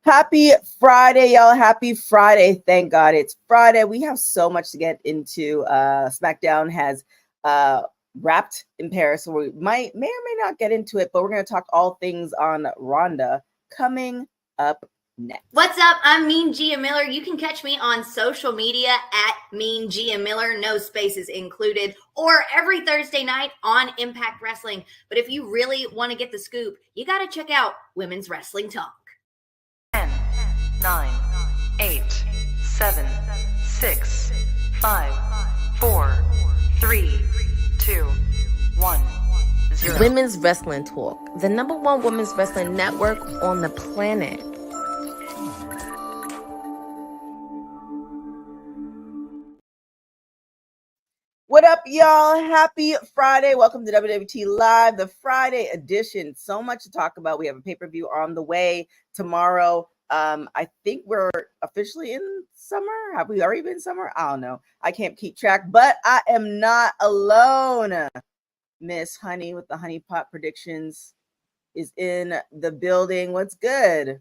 Happy Friday, y'all. Happy Friday. Thank God it's Friday. We have so much to get into. SmackDown has uh wrapped in Paris, so we may or may not get into it, but we're gonna talk all things on Ronda coming up next. What's up? I'm Mean Gia Miller. You can catch me on social media at Mean Gia Miller, no spaces included, or every Thursday night on Impact Wrestling. But if you really want to get the scoop, you got to check out Women's Wrestling Talk. 10, 9, 8, 7, 6, 5, 4, 3, 2, 1, 0. Women's Wrestling Talk, the #1 women's wrestling network on the planet. What up, y'all? Happy Friday. Welcome to WWT Live, the Friday edition. So much to talk about. We have a pay-per-view on the way tomorrow. I think we're officially in summer. Have we already been in summer? I don't know. I can't keep track, but I am not alone. Miss Honey with the Honey Pot Predictions is in the building. What's good?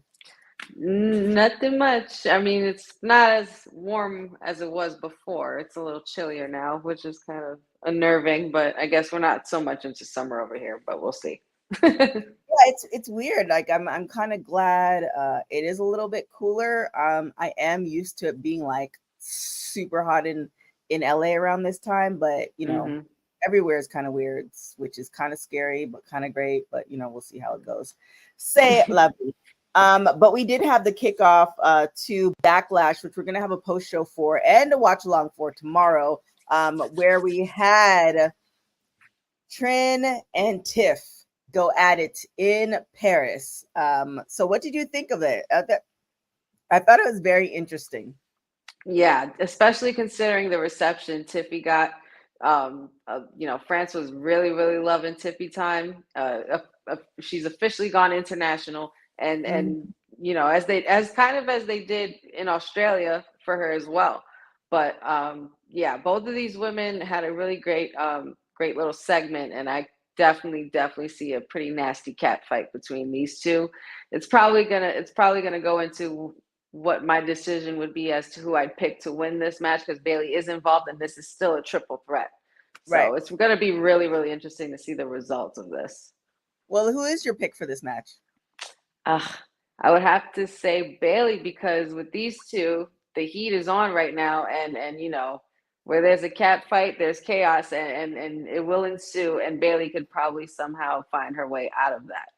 Nothing much. I mean, it's not as warm as it was before. It's a little chillier now, which is kind of unnerving, but I guess we're not so much into summer over here, but we'll see. Yeah, it's weird. Like I'm kind of glad it is a little bit cooler. I am used to it being like super hot in LA around this time, but you know, everywhere is kind of weird, which is kind of scary, but kind of great. But you know, we'll see how it goes. Say it, lovely. But we did have the kickoff to Backlash, which we're gonna have a post show for and a watch along for tomorrow, where we had Trin and Tiff go at it in Paris. So what did you think of it? I thought it was very interesting. Yeah, especially considering the reception Tiffy got. France was really, really loving Tiffy time. She's officially gone international, and you know, as they did in Australia for her as well. But yeah, both of these women had a really great little segment, and I definitely see a pretty nasty cat fight between these two. It's probably gonna go into what my decision would be as to who I'd pick to win this match, because Bayley is involved and this is still a triple threat. So right. It's going to be really, really interesting to see the results of this. Well, who is your pick for this match? I would have to say Bayley, because with these two, the heat is on right now, and you know, where there's a cat fight, there's chaos, and it will ensue, and Bayley could probably somehow find her way out of that.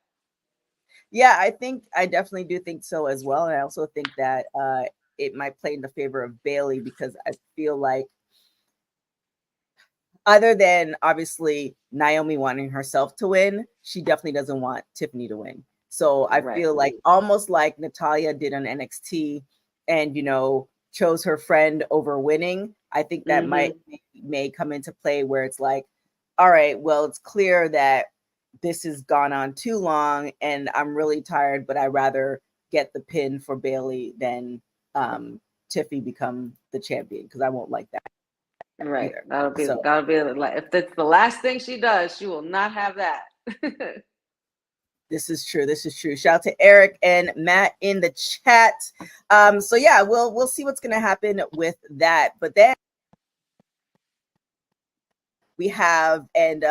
Yeah, I definitely do think so as well. And I also think that it might play in the favor of Bayley, because I feel like, other than obviously Naomi wanting herself to win, she definitely doesn't want Tiffany to win. So I feel like almost like Natalya did on NXT and, you know, chose her friend over winning. I think that may come into play, where it's like, all right, well, it's clear that this has gone on too long and I'm really tired, but I'd rather get the pin for Bayley than Tiffy become the champion, because I won't like that. Right. Either. That'll be if that's the last thing she does, she will not have that. This is true. Shout out to Eric and Matt in the chat. So yeah, we'll see what's gonna happen with that. But then we have, and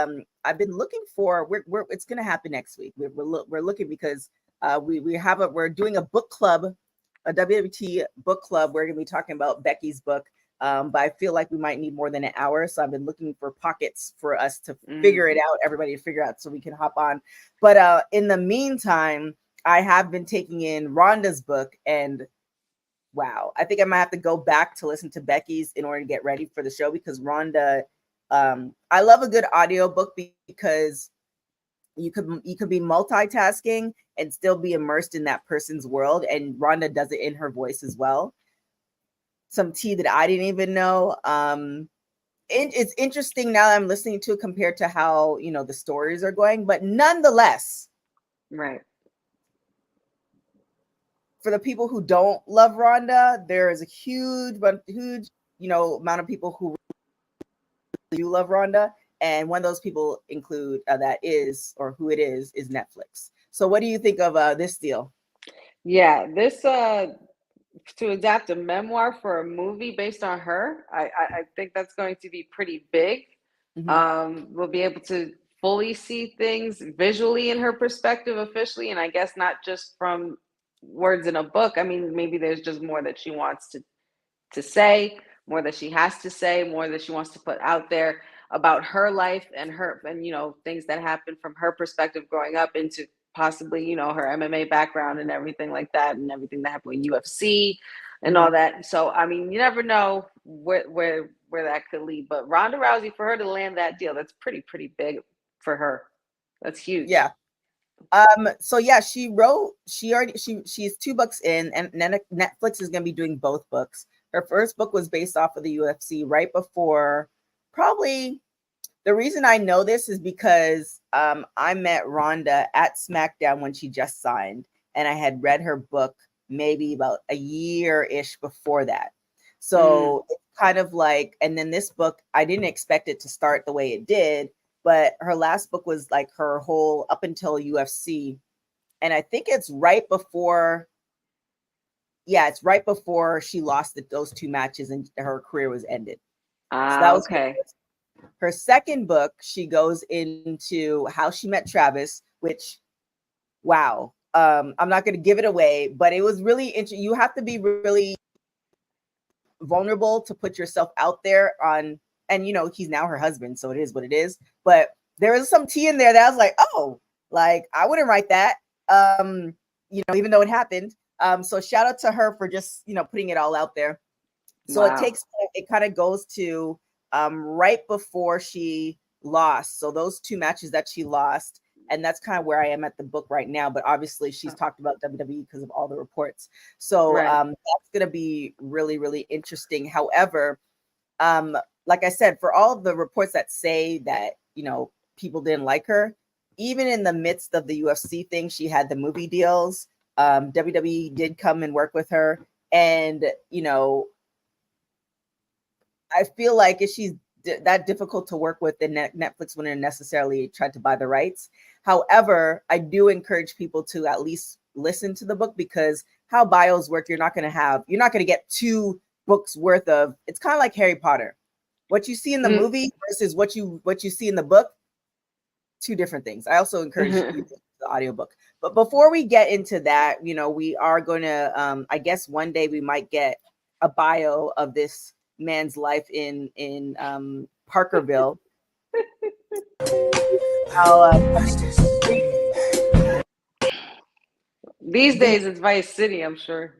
I've been looking for. It's gonna happen next week. We're looking, because we're doing a book club, a WWT book club. We're gonna be talking about Becky's book. But I feel like we might need more than an hour. So I've been looking for pockets for us to figure it out, everybody to figure out, so we can hop on. But in the meantime, I have been taking in Ronda's book, and wow, I think I might have to go back to listen to Becky's in order to get ready for the show, because Ronda, I love a good audio book, because you could be multitasking and still be immersed in that person's world. And Ronda does it in her voice as well. Some tea that I didn't even know. It's interesting now that I'm listening to it compared to how, you know, the stories are going, but nonetheless, right. For the people who don't love Ronda, there is a huge, you know, amount of people who do love Ronda, and one of those people include who it is Netflix. So what do you think of this deal? Yeah, this to adapt a memoir for a movie based on her, I think that's going to be pretty big. Mhm. We'll be able to fully see things visually in her perspective officially, and I guess not just from words in a book. I mean, maybe there's just more that she wants to say, more that she has to say, more that she wants to put out there about her life and her and things that happened from her perspective growing up into possibly her MMA background and everything like that and everything that happened with UFC and all Mhm. that. So I mean, you never know where that could lead. But Ronda Rousey, for her to land that deal, that's pretty big for her. That's huge. Yeah. So yeah, she's 2 books in, and Netflix is going to be doing both books. Her first book was based off of the UFC right before, probably. The reason I know this is because I met Ronda at SmackDown when she just signed, and I had read her book maybe about a year-ish before that. So it's kind of like, and then this book, I didn't expect it to start the way it did, but her last book was like her whole up until UFC. And I think it's right before, yeah, it's right before she lost those 2 matches and her career was ended. So that was Okay. her second book. She goes into how she met Travis, which, wow. I'm not going to give it away, but it was really interesting. You have to be really vulnerable to put yourself out there on, and he's now her husband, so it is what it is. But there was some tea in there that I was like, oh, like I wouldn't write that. Even though it happened. So shout out to her for just putting it all out there. So Wow. it kind of goes to right before she lost. So those 2 matches that she lost, and that's kind of where I am at the book right now. But obviously, she's talked about WWE because of all the reports. So Right. that's going to be really, really interesting. However, like I said, for all of the reports that say that people didn't like her, even in the midst of the UFC thing, she had the movie deals. WWE did come and work with her, and I feel like if she's that difficult to work with, then Netflix wouldn't necessarily try to buy the rights. However, I do encourage people to at least listen to the book, because how bios work, you're not going to get 2 books worth of. It's kind of like Harry Potter. What you see in the movie versus what you see in the book, 2 different things. I also encourage you to listen to the audiobook. But before we get into that, we are going to, I guess one day we might get a bio of this man's life in Parkerville. These days it's Vice City, I'm sure.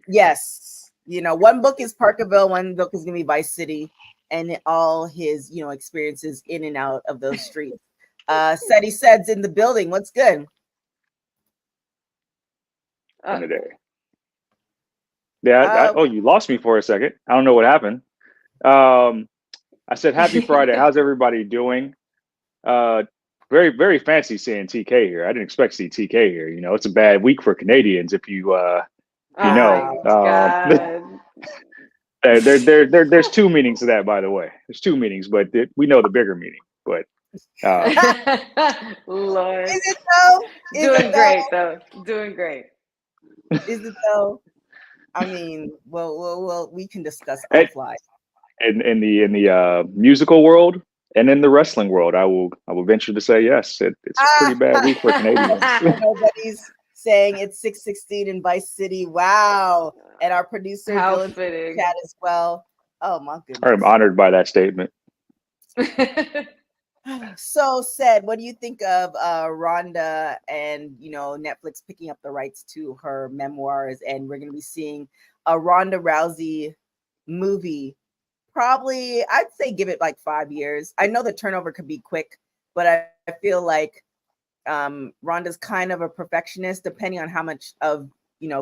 Yes, one book is Parkerville, one book is gonna be Vice City, and all his experiences in and out of those streets. Seti Sed's in the building. What's good? Today. Yeah. Oh, you lost me for a second. I don't know what happened. I said happy Friday. How's everybody doing? Very, very fancy seeing TK here. I didn't expect to see TK here. It's a bad week for Canadians if you know. God. There's 2 meanings to that, by the way. There's 2 meanings, but we know the bigger meaning. But Lord. Is it though? Doing great though. Doing great. Is it though? I mean, well, we can discuss offline. In the musical world and in the wrestling world, I will venture to say yes. It's a pretty bad week for Canadians. Nobody's saying it's 6:16 in Vice City. Wow. And our producer Dylan fitting. Chat as well. Oh my goodness. I'm honored by that statement. So Sed, what do you think of Ronda and Netflix picking up the rights to her memoirs, and we're going to be seeing a Ronda Rousey movie? Probably, I'd say give it like 5 years. I know the turnover could be quick, but I feel like Ronda's kind of a perfectionist, depending on how much of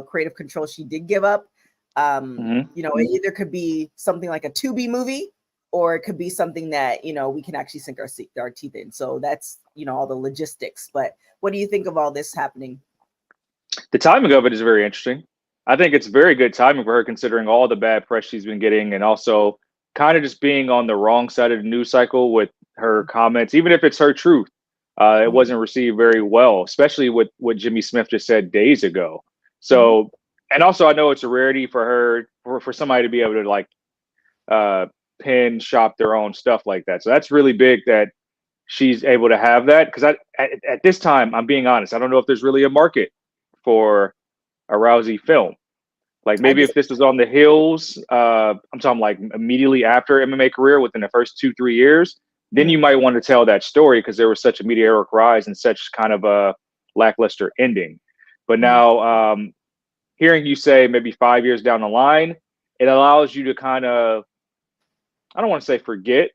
creative control she did give up. It either could be something like a Tubi movie, or it could be something that we can actually sink our teeth in. So that's all the logistics. But what do you think of all this happening? The timing of it is very interesting. I think it's very good timing for her, considering all the bad press she's been getting, and also kind of just being on the wrong side of the news cycle with her comments, even if it's her truth. It wasn't received very well, especially with what Jimmy Smith just said days ago. So, and also I know it's a rarity for her, for somebody to be able to like pin shop their own stuff like that. So that's really big that she's able to have that. Because at this time, I'm being honest, I don't know if there's really a market for a Rousey film. Like maybe if this was on the heels, I'm talking like immediately after MMA career, within the first 2-3 years, then you might want to tell that story because there was such a meteoric rise and such kind of a lackluster ending. But now, hearing you say maybe 5 years down the line, it allows you to kind of, I don't want to say forget,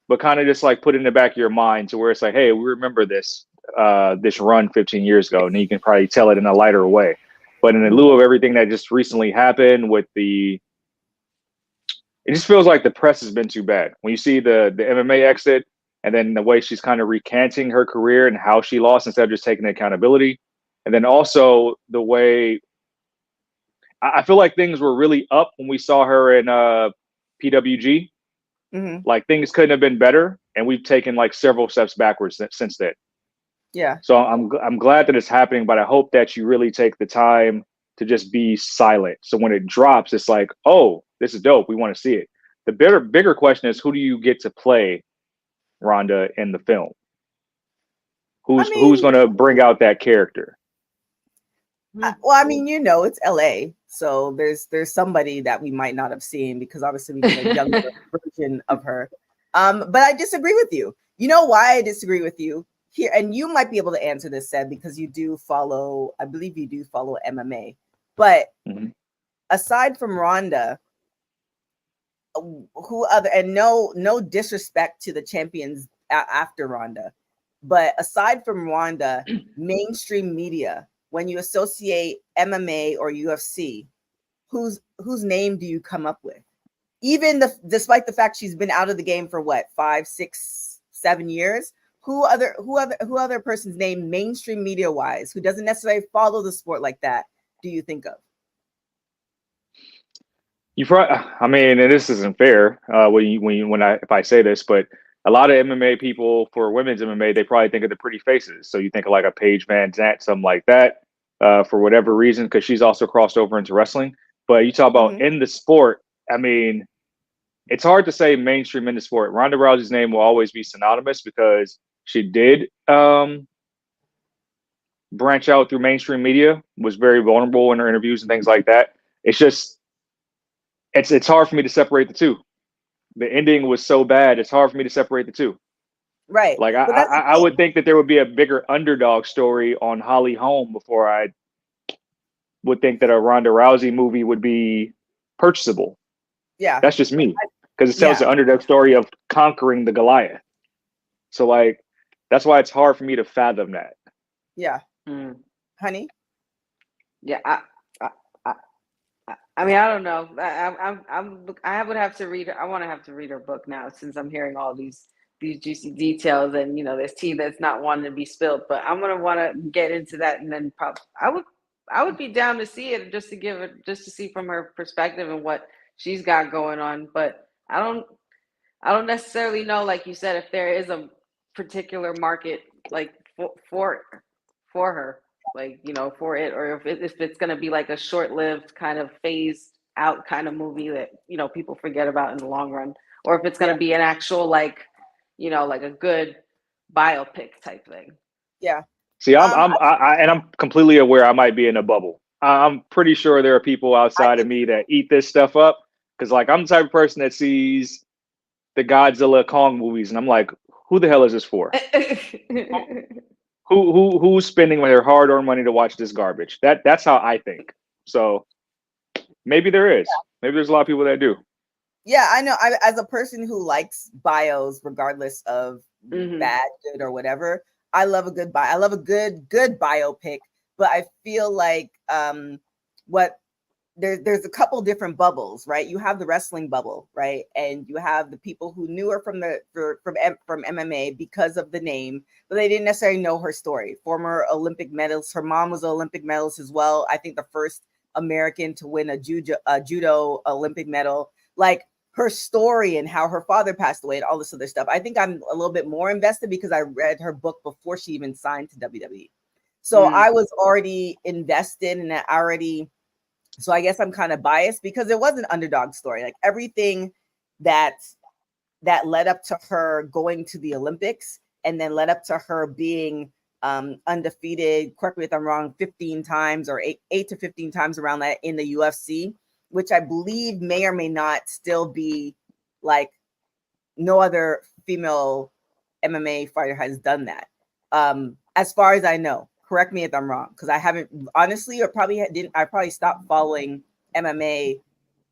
but kind of just like put it in the back of your mind to where it's like, hey, we remember this this run 15 years ago, and you can probably tell it in a lighter way. But in lieu of everything that just recently happened with it just feels like the press has been too bad. When you see the MMA exit, and then the way she's kind of recanting her career and how she lost instead of just taking accountability, and then also the way I feel like things were really up when we saw her in PWG. Like things couldn't have been better, and we've taken like several steps backwards since then. Yeah. So I'm glad that it's happening, but I hope that you really take the time to just be silent. So when it drops, it's like, oh, this is dope. We want to see it. The bigger question is, who do you get to play Ronda in the film? Who's going to bring out that character? Well, I mean, you know, it's LA, so there's somebody that we might not have seen because obviously we get a younger version of her. But I disagree with you. You know why I disagree with you here, and you might be able to answer this, Seb, because you do follow. I believe you do follow MMA. But aside from Ronda, who other? And no disrespect to the champions after Ronda, but aside from Ronda, mainstream media, when you associate MMA or UFC, whose name do you come up with? Even despite the fact she's been out of the game for what, 5, 6, 7 years, who other person's name, mainstream media wise, who doesn't necessarily follow the sport like that, do you think of? I mean, and this isn't fair if I say this, but a lot of MMA people, for women's MMA, they probably think of the pretty faces. So you think of like a Paige Van Zant, something like that, for whatever reason, because she's also crossed over into wrestling. But you talk about in the sport, I mean, it's hard to say mainstream in the sport. Ronda Rousey's name will always be synonymous because she did branch out through mainstream media, was very vulnerable in her interviews and things like that. It's just, it's hard for me to separate the two. The ending was so bad, it's hard for me to separate the two. Right. Like I would think that there would be a bigger underdog story on Holly Holm before I would think that a Ronda Rousey movie would be purchasable. Yeah. That's just me. Because it tells the underdog story of conquering the Goliath. So like that's why it's hard for me to fathom that. Yeah. Honey? Yeah, I mean, I don't know. I would have to read. I want to have to read her book now since I'm hearing all these juicy details, and you know, there's tea that's not wanting to be spilled. But I'm gonna want to get into that, and then probably I would be down to see it just to see from her perspective and what she's got going on. But I don't necessarily know, like you said, if there is a particular market like for her. Like, you know, for it, or if it's going to be like a short-lived kind of phased out kind of movie that, you know, people forget about in the long run, or if it's going to be an actual, like, you know, like a good biopic type thing. Yeah. See, I'm completely aware I might be in a bubble. I'm pretty sure there are people outside of me that eat this stuff up, because like I'm the type of person that sees the Godzilla Kong movies and I'm like, who the hell is this for? Who's spending their hard-earned money to watch this garbage? That's how I think. So maybe there is. Maybe there's a lot of people that do. Yeah, I know. As a person who likes bios, regardless of bad, good, or whatever, I love a good bio. I love a good biopic. But I feel like there's a couple different bubbles, right? You have the wrestling bubble, right? And you have the people who knew her from MMA because of the name, but they didn't necessarily know her story. Former Olympic medalist. Her mom was an Olympic medalist as well. I think the first American to win a judo Olympic medal. Like her story and how her father passed away and all this other stuff. I think I'm a little bit more invested because I read her book before she even signed to WWE. So I was already invested in it already. So I guess I'm kind of biased because it was an underdog story. Like everything that led up to her going to the Olympics and then led up to her being undefeated, correct me if I'm wrong, 15 times or eight to 15 times around that in the UFC, which I believe may or may not still be like no other female MMA fighter has done that. As far as I know, correct me if I'm wrong, because I haven't honestly, or probably didn't. I probably stopped following MMA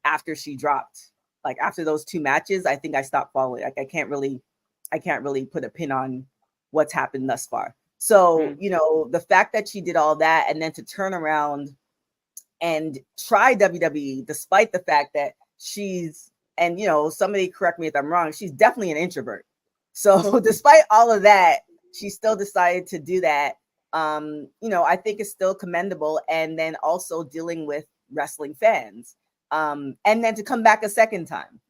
after she dropped. Like after those two matches, I think I stopped following. Like I can't really put a pin on what's happened thus far. So the fact that she did all that and then to turn around and try WWE, despite the fact that she's, and somebody correct me if I'm wrong, she's definitely an introvert. So despite all of that, she still decided to do that. I think it's still commendable. And then also dealing with wrestling fans. And then to come back a second time.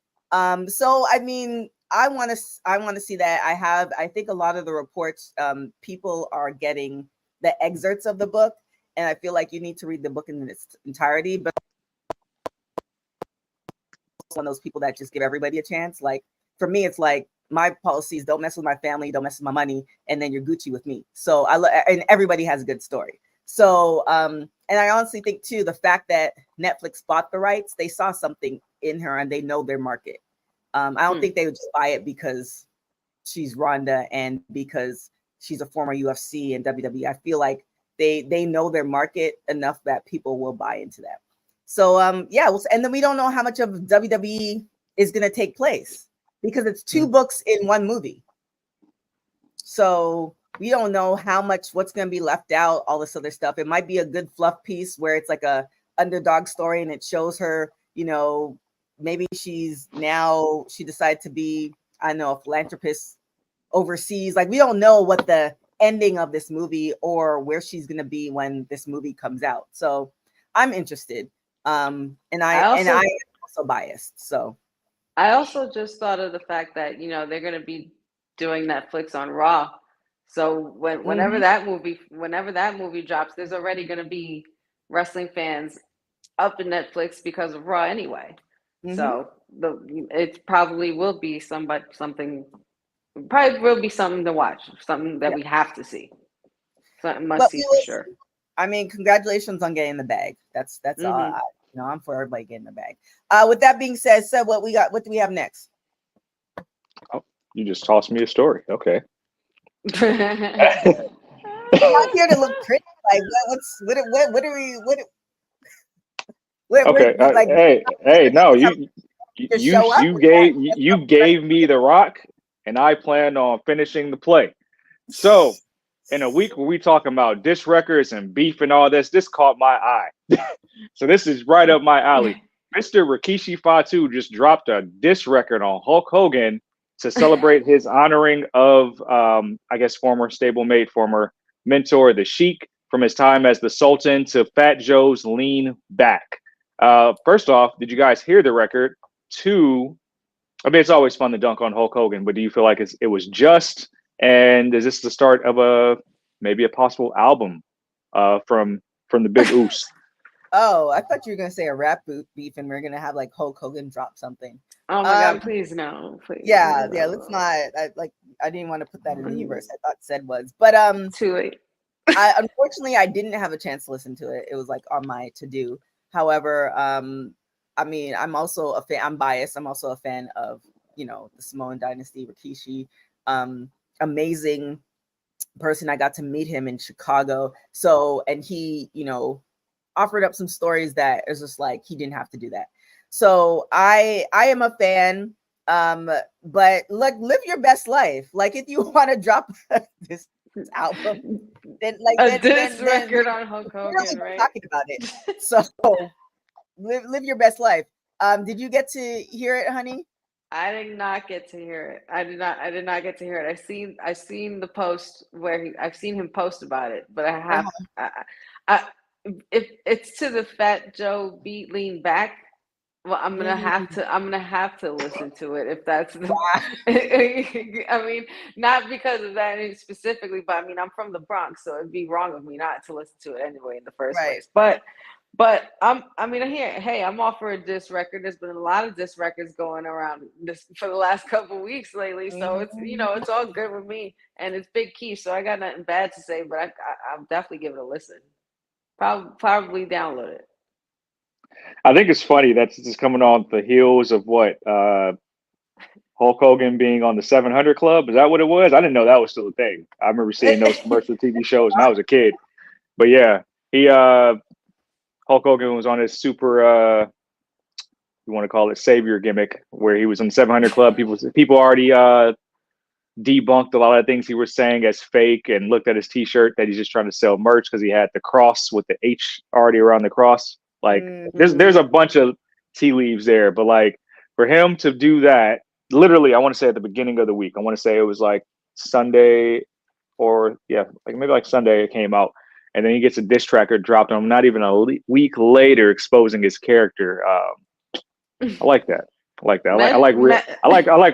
So I mean, I want to see that. I think a lot of the reports, people are getting the excerpts of the book, and I feel like you need to read the book in its entirety. But one of those people that just give everybody a chance. Like for me, it's like my policies: don't mess with my family, don't mess with my money, and then you're Gucci with me. So and everybody has a good story. So and I honestly think too, the fact that Netflix bought the rights, they saw something in her and they know their market. I don't think they would just buy it because she's Ronda and because she's a former UFC and WWE. I feel like they know their market enough that people will buy into that. So and then we don't know how much of WWE is going to take place because it's two books in one movie. So we don't know what's going to be left out, all this other stuff. It might be a good fluff piece where it's like a underdog story and it shows her, maybe she decided to be, I don't know, a philanthropist overseas. Like we don't know what the ending of this movie or where she's going to be when this movie comes out. So I'm interested. And I'm also biased. So I also just thought of the fact that, they're going to be doing Netflix on Raw. So whenever that movie drops, there's already going to be wrestling fans up in Netflix because of Raw anyway. So it probably will be something to watch, something that we have to see. Something must see for sure. I mean, congratulations on getting the bag. That's all. I'm for everybody getting the bag. With that being said, what do we have next? Oh, you just tossed me a story. Okay. I'm not here to look pretty. Like what are we? Okay. Hey, no, you gave me the rock, and I planned on finishing the play. So, in a week where we talking about diss records and beef and all this caught my eye. So this is right up my alley. Mr. Rikishi Fatu just dropped a diss record on Hulk Hogan to celebrate his honoring of, I guess, former stablemate, former mentor, the Sheik, from his time as the Sultan to Fat Joe's lean back. First off, did you guys hear the record? Two, I mean, it's always fun to dunk on Hulk Hogan, but do you feel like it was just? And is this the start of maybe a possible album from the Big Oos? Oh, I thought you were gonna say a rap beef, and we're gonna have like Hulk Hogan drop something. Oh my God! Please no, please. Yeah, let's not. I didn't want to put that in the universe. I thought said was, but too late. Unfortunately, I didn't have a chance to listen to it. It was like on my to do. However, I mean, I'm also a fan. I'm biased. I'm also a fan of the Samoan Dynasty, Rikishi. Amazing person. I got to meet him in Chicago. So, and he, offered up some stories that is just like he didn't have to do that. So I am a fan. But like live your best life. Like if you want to drop this album, then this record on Hulk Hogan, right? Talking about it. So live your best life. Did you get to hear it, honey? I did not get to hear it. I did not get to hear it. I've seen the post where I've seen him post about it, but I have if it's to the Fat Joe beat lean back, Well, I'm gonna have to listen to it if that's the. Wow. I mean, not because of that specifically, but I mean, I'm from the Bronx, so it'd be wrong of me not to listen to it anyway in the first Right. place. But I mean, hey, I'm all for a diss record. There's been a lot of diss records going around this for the last couple of weeks lately, so it's it's all good with me, and it's Big Key, so I got nothing bad to say. But I'll definitely give it a listen. Probably download it. I think it's funny that's just coming on the heels of what Hulk Hogan being on the 700 Club. Is that what it was? I didn't know that was still a thing. I remember seeing those commercial TV shows when I was a kid. But yeah, he Hulk Hogan was on his super you want to call it savior gimmick where he was in the 700 Club. People already debunked a lot of things he was saying as fake and looked at his T-shirt that he's just trying to sell merch because he had the cross with the H already around the cross. Like there's a bunch of tea leaves there, but like for him to do that, literally, I want to say at the beginning of the week, I want to say it was like Sunday or maybe like Sunday it came out, and then he gets a diss tracker dropped on him not even a week later, exposing his character. I like that. I like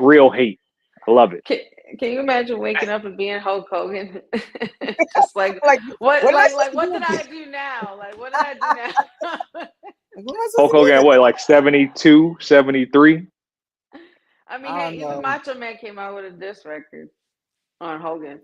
real hate. I love it. Can you imagine waking up and being Hulk Hogan? Just like what did I do now? Like what did I do now? Hulk Hogan at what, like 72, 73? I mean, hey, even Macho Man came out with a diss record on Hogan.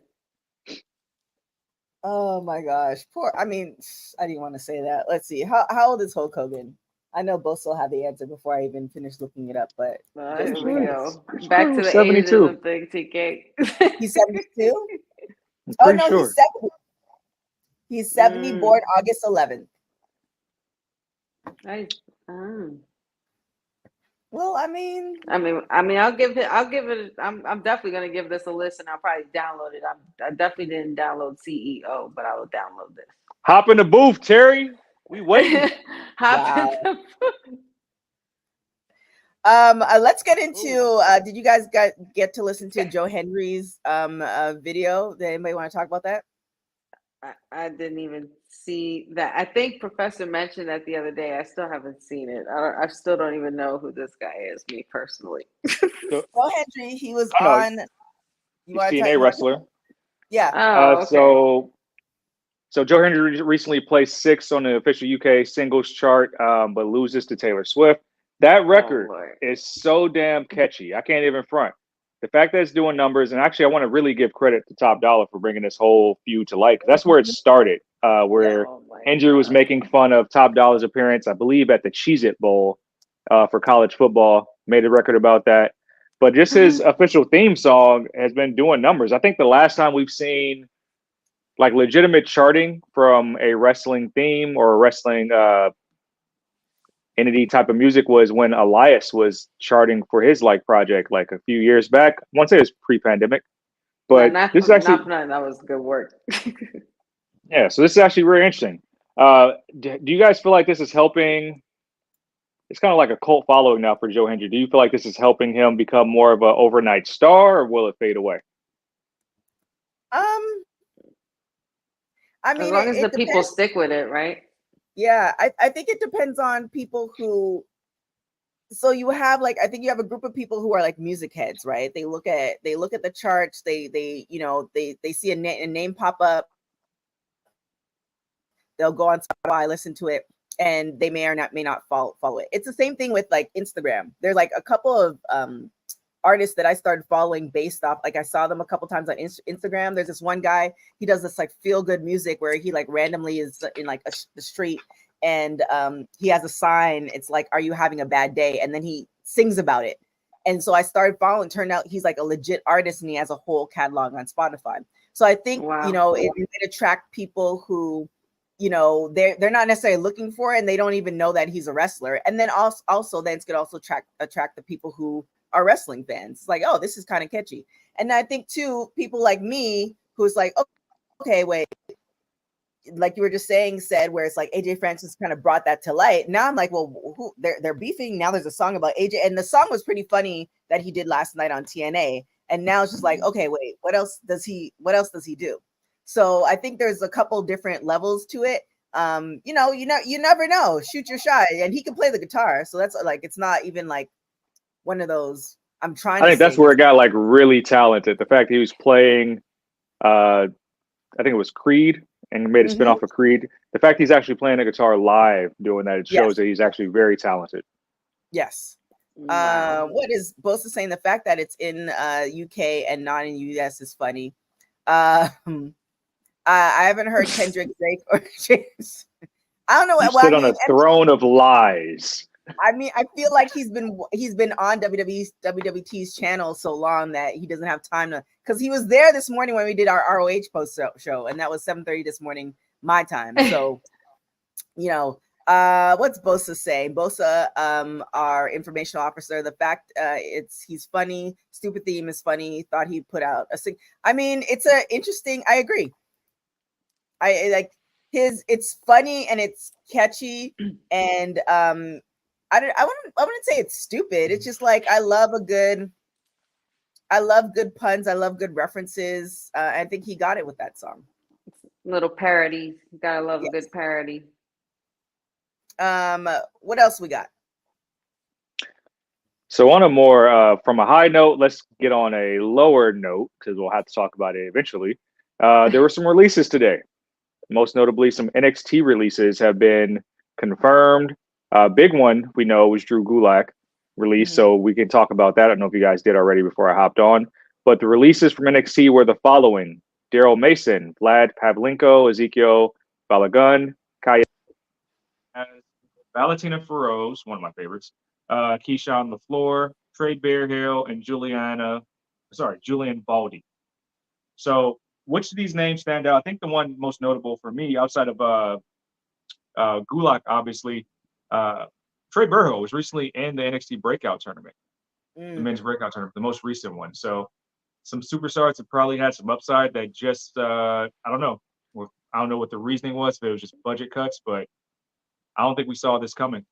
Oh my gosh. I didn't want to say that. Let's see. How old is Hulk Hogan? I know both will have the answer before I even finish looking it up, but here we go. Back to the 72. Ages of Big TK. He's 72? Oh no, sure. He's 70. He's 70, born August 11th. Nice. Well, I mean, I'll give it. I'm definitely gonna give this a listen. I'll probably download it. I definitely didn't download CEO, but I will download this. Hop in the booth, Terry. We waiting. Hop in the booth. Let's get into. Did you guys get to listen to Joe Henry's video? Did anybody want to talk about that? I didn't even see that. I think Professor mentioned that the other day. I still haven't seen it. I still don't even know who this guy is, me personally. Joe Henry, he was on. He's a TNA wrestler. Yeah. Okay. So Joe Henry recently placed 6th on the official UK singles chart, but loses to Taylor Swift. That record is so damn catchy. I can't even front. The fact that it's doing numbers, and actually I want to really give credit to Top Dollar for bringing this whole feud to light. That's where it started, where Henry was making fun of Top Dollar's appearance, I believe, at the Cheez-It Bowl for college football. Made a record about that. But just his official theme song has been doing numbers. I think the last time we've seen like legitimate charting from a wrestling theme or a wrestling entity type of music was when Elias was charting for his project like a few years back. I won't say it was pre-pandemic, but this is actually that was good work. Yeah, so this is actually very interesting. Do you guys feel like this is helping? It's kind of like a cult following now for Joe Henry. Do you feel like this is helping him become more of an overnight star, or will it fade away? I mean, as long as the people stick with it, right? Yeah, I think it depends on people who. So you have I think you have a group of people who are like music heads, right? They look at the charts. They see a name pop up. They'll go on Spotify, listen to it, and they may not follow it. It's the same thing with Instagram. There's a couple of artists that I started following based off, I saw them a couple times on Instagram. There's this one guy, he does this feel good music where he randomly is in the street, and he has a sign. It's are you having a bad day? And then he sings about it. And so I started following. Turned out he's a legit artist, and he has a whole catalog on Spotify. So I think it might attract people who they're not necessarily looking for it, and they don't even know that he's a wrestler. And then also then it's gonna also attract the people who are wrestling fans. It's oh, this is kind of catchy. And I think too, people like me who's okay, wait, like you were just said where it's AJ Francis kind of brought that to light. Now I'm well, who they're beefing. Now there's a song about AJ, and the song was pretty funny that he did last night on TNA. And now it's just okay, wait, what else does he do? So I think there's a couple different levels to it. you never know. Shoot your shot, and he can play the guitar. So that's like, it's not even like one of those. I'm trying I to think that's say where it got like really talented. The fact that he was playing, I think it was Creed, and made a spin Mhm. off of Creed. The fact he's actually playing a guitar live doing that, it Yes, shows that he's actually very talented. yes. Wow. What is Bosa saying? The fact that it's in UK and not in US is funny. Um, I haven't heard Kendrick, Drake, or James. I don't know. You Well, sit on a throne of lies. I feel like he's been on WWT's channel so long that he doesn't have time to. Because he was there this morning when we did our ROH post show, and that was 7:30 this morning my time. So what's Bosa saying? Bosa, our informational officer. The fact he's funny. Stupid theme is funny. Thought he put out a sing. I mean, it's a interesting. I agree. I like it's funny and it's catchy, and I wouldn't say it's stupid. It's just like I love good puns. I love good references. I think he got it with that song. Little parody. You gotta love a Yes. good parody. What else we got? So on a more from a high note, let's get on a lower note because we'll have to talk about it eventually. There were some releases today. Most notably, some NXT releases have been confirmed. Big one we know was Drew Gulak release, so we can talk about that. I don't know if you guys did already before I hopped on, but the releases from NXT were the following: Daryl Mason, Vlad Pavlenko, Ezekiel Balagun, Kaya Valentina Feroz, one of my favorites, Keyshawn LaFleur, Trey Bearhill, and Julian Baldy. So, which of these names stand out? I think the one most notable for me, outside of Gulak, obviously, Trey Bearhill was recently in the NXT Breakout Tournament, the men's Breakout Tournament, the most recent one. So, some superstars that probably had some upside that just, I don't know. I don't know what the reasoning was, if it was just budget cuts, but I don't think we saw this coming.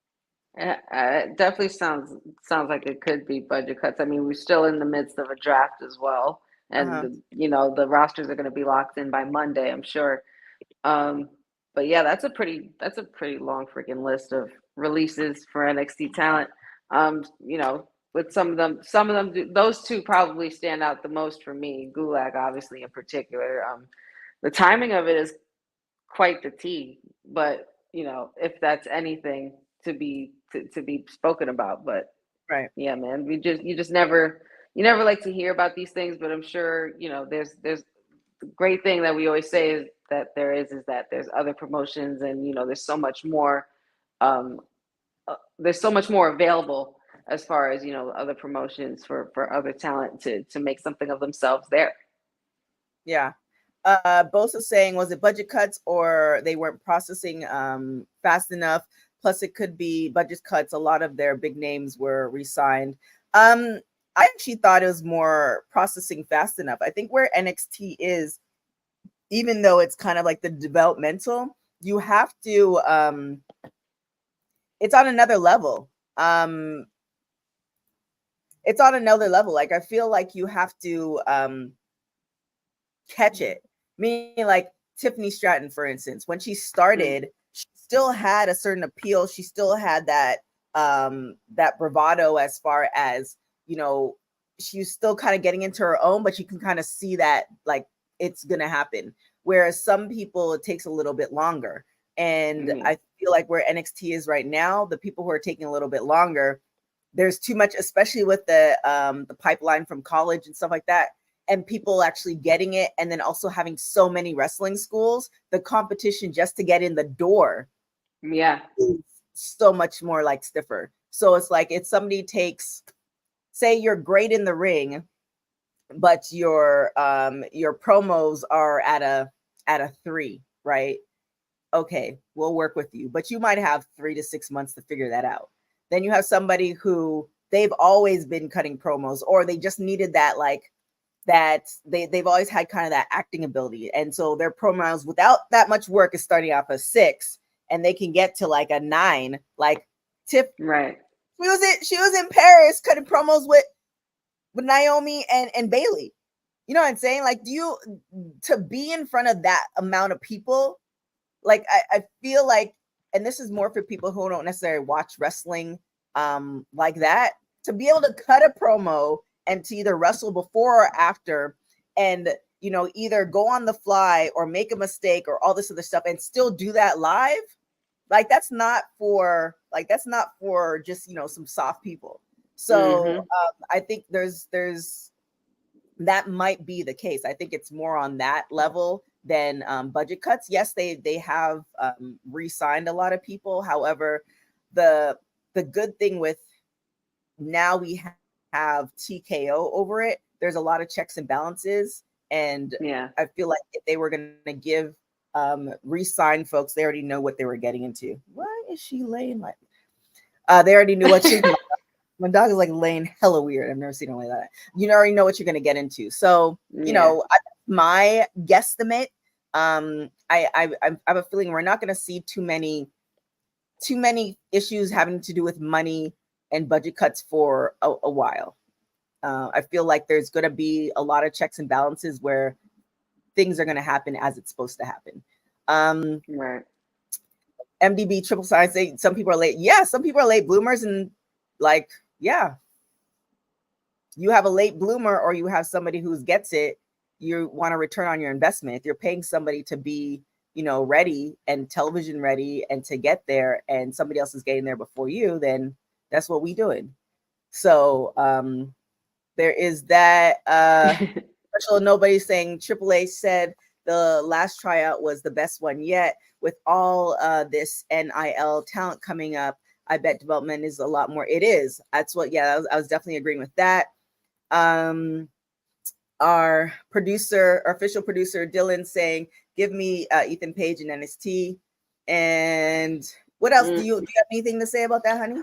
It definitely sounds like it could be budget cuts. I mean, we're still in the midst of a draft as well, and the rosters are going to be locked in by Monday, I'm sure. But yeah, that's a pretty long freaking list of releases for NXT talent. With some of them, those two probably stand out the most for me. Gulak, obviously, in particular. The timing of it is quite the tea, but if that's anything to be spoken about. But Right. yeah, man, you just never like to hear about these things, but I'm sure there's the great thing that we always say is that there's other promotions, and there's so much more available as far as other promotions for other talent to make something of themselves there. Yeah. Bosa saying, was it budget cuts or they weren't processing fast enough? Plus, it could be budget cuts. A lot of their big names were re-signed. I actually thought it was more processing fast enough. I think where NXT is, even though it's kind of like the developmental, you have to. It's on another level. It's on another level. Like I feel like you have to catch it. Meaning, like Tiffany Stratton, for instance, when she started, she still had a certain appeal. She still had that bravado as far as, she's still kind of getting into her own, but you can kind of see that like it's gonna happen. Whereas some people, it takes a little bit longer. And I feel like where NXT is right now, the people who are taking a little bit longer, there's too much, especially with the pipeline from college and stuff like that. And people actually getting it, and then also having so many wrestling schools, the competition just to get in the door, is so much more like stiffer. So it's like if somebody takes, say you're great in the ring, but your promos are at a 3, right? Okay, we'll work with you, but you might have 3 to 6 months to figure that out. Then you have somebody who they've always been cutting promos, or they just needed that that they've always had kind of that acting ability, and so their promos without that much work is starting off a 6, and they can get to like a 9. Like Tiff, right? She was in Paris cutting promos with Naomi and Bailey. You know what I'm saying? Like, to be in front of that amount of people like I feel like, and this is more for people who don't necessarily watch wrestling like that, to be able to cut a promo and to either wrestle before or after, and either go on the fly or make a mistake or all this other stuff and still do that live. Like that's not for just some soft people. So I think there's that might be the case. I think it's more on that level than budget cuts. Yes, they have re-signed a lot of people. However, the good thing with now we have TKO over it, there's a lot of checks and balances. And I feel like if they were going to give re-sign folks, they already know what they were getting into. Why is she laying like they already knew what she my dog is like laying hella weird. I've never seen her like that. You already know what you're going to get into. So my guesstimate, I have a feeling we're not going to see too many issues having to do with money and budget cuts for a while. I feel like there's going to be a lot of checks and balances where things are going to happen as it's supposed to happen. Right. MDB triple sign say some people are late. Yeah, some people are late bloomers, and like, yeah, you have a late bloomer or you have somebody who gets it. You want to return on your investment. If you're paying somebody to be, ready and television ready and to get there, and somebody else is getting there before you, then that's what we doing. So there is that. Special nobody's saying Triple H said the last tryout was the best one yet. With all this NIL talent coming up, I bet development is a lot more. It is. That's what. Yeah, I was definitely agreeing with that. Our official producer Dylan saying, "Give me Ethan Page and NXT." And what else? Do you have anything to say about that, honey?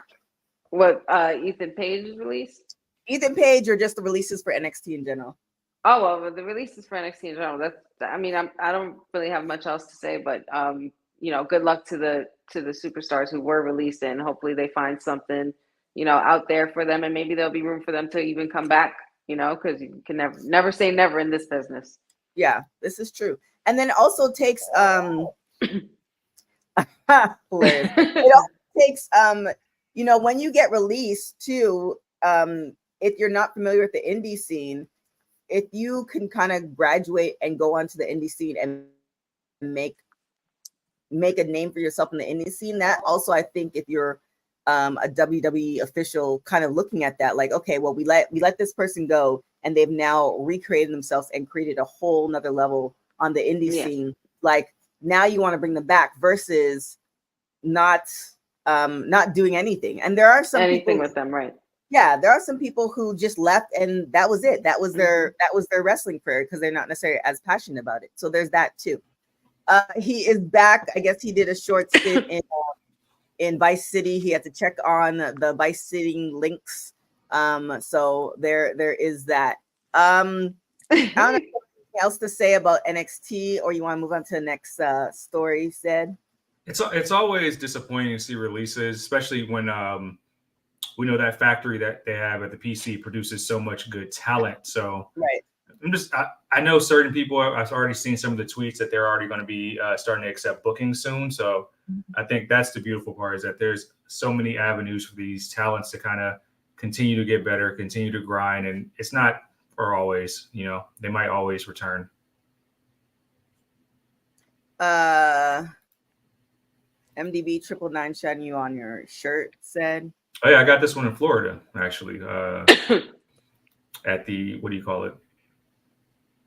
What Ethan Page released? Ethan Page, or just the releases for NXT in general? Oh well, the releases for NXT in general. I don't really have much else to say, but good luck to the superstars who were released, and hopefully they find something out there for them, and maybe there'll be room for them to even come back. Because you can never say never in this business. Yeah, this is true. And then it also takes hilarious. It also takes when you get released too, if you're not familiar with the indie scene, if you can kind of graduate and go onto the indie scene and make a name for yourself in the indie scene, that also, I think, if you're a WWE official kind of looking at that, like, okay, well, we let this person go and they've now recreated themselves and created a whole nother level on the indie scene. Like, now you want to bring them back versus not doing anything. And there are some people with them, right? Yeah, there are some people who just left and that was it. That was their wrestling career because they're not necessarily as passionate about it. So there's that too. He is back. I guess he did a short stint in Vice City. He had to check on the Vice City links. So there is that. I don't know if anything else to say about NXT, or you want to move on to the next story, said? It's always disappointing to see releases, especially when we know that factory that they have at the PC produces so much good talent. So right. I know certain people, I've already seen some of the tweets that they're already going to be starting to accept bookings soon. So I think that's the beautiful part, is that there's so many avenues for these talents to kind of continue to get better, continue to grind. And it's not for always, they might always return. MDB 999 shining you on your shirt said. Oh yeah, I got this one in Florida, actually. At the, what do you call it?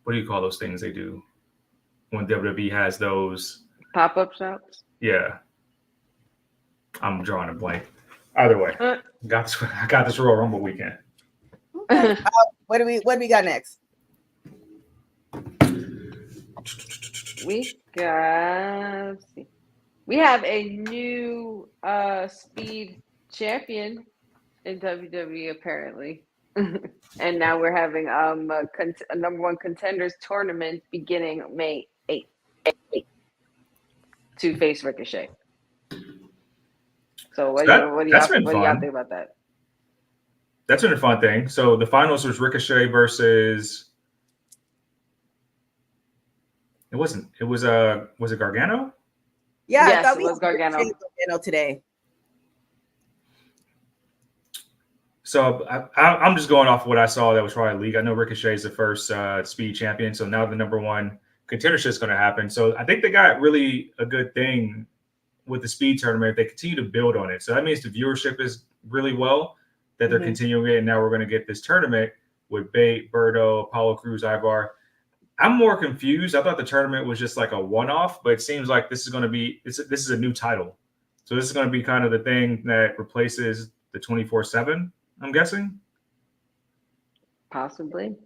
What do you call those things they do when WWE has those pop-up shops? Yeah, I'm drawing a blank. Either way, I got this Royal Rumble weekend. What do we got next? We have a new speed champion in WWE apparently. And now we're having a number one contenders tournament beginning May 8th to face Ricochet. So what do y'all think about that? That's been a fun thing. So the finals was Ricochet versus. It was it Gargano? Yeah, Yes, I thought it we was had Gargano. Gargano today. So I'm just going off what I saw that was probably league. I know Ricochet is the first speed champion, so now the number one contendership is going to happen. So I think they got really a good thing with the speed tournament. If they continue to build on it, so that means the viewership is really well that they're continuing it. And now we're going to get this tournament with Bate, Berto, Apollo Crews, Ivar. I'm more confused. I thought the tournament was just like a one-off, but it seems like this is going to be this is a new title. So this is going to be kind of the thing that replaces the 24/7. I'm guessing. Possibly.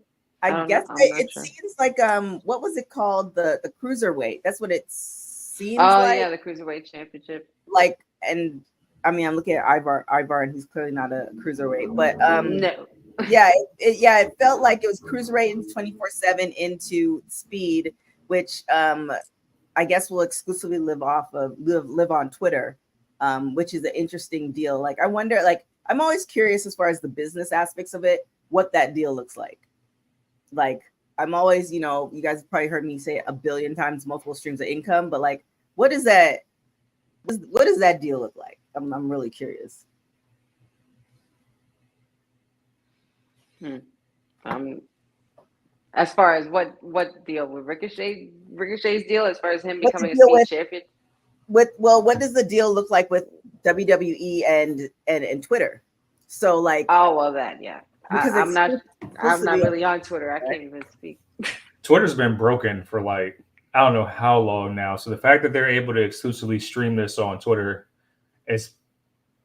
I guess it seems like what was it called? The cruiserweight. That's what it seems like. Yeah, the Cruiserweight Championship. Like, and I mean, I'm looking at Ivar, and he's clearly not a cruiserweight, but no. Yeah, it felt like it was cruiserweight and 24/7 into speed, which I guess will exclusively live on Twitter, which is an interesting deal. Like, I wonder, like, I'm always curious as far as the business aspects of it, what that deal looks like. Like, I'm always, you guys have probably heard me say it a billion times, multiple streams of income, but like, what does that deal look like? I'm really curious. As far as what deal with Ricochet's deal, as far as him becoming a speed champion? What does the deal look like with WWE and Twitter? So like, I'm not really on Twitter. I can't even speak. Twitter's been broken for like I don't know how long now. So the fact that they're able to exclusively stream this on Twitter is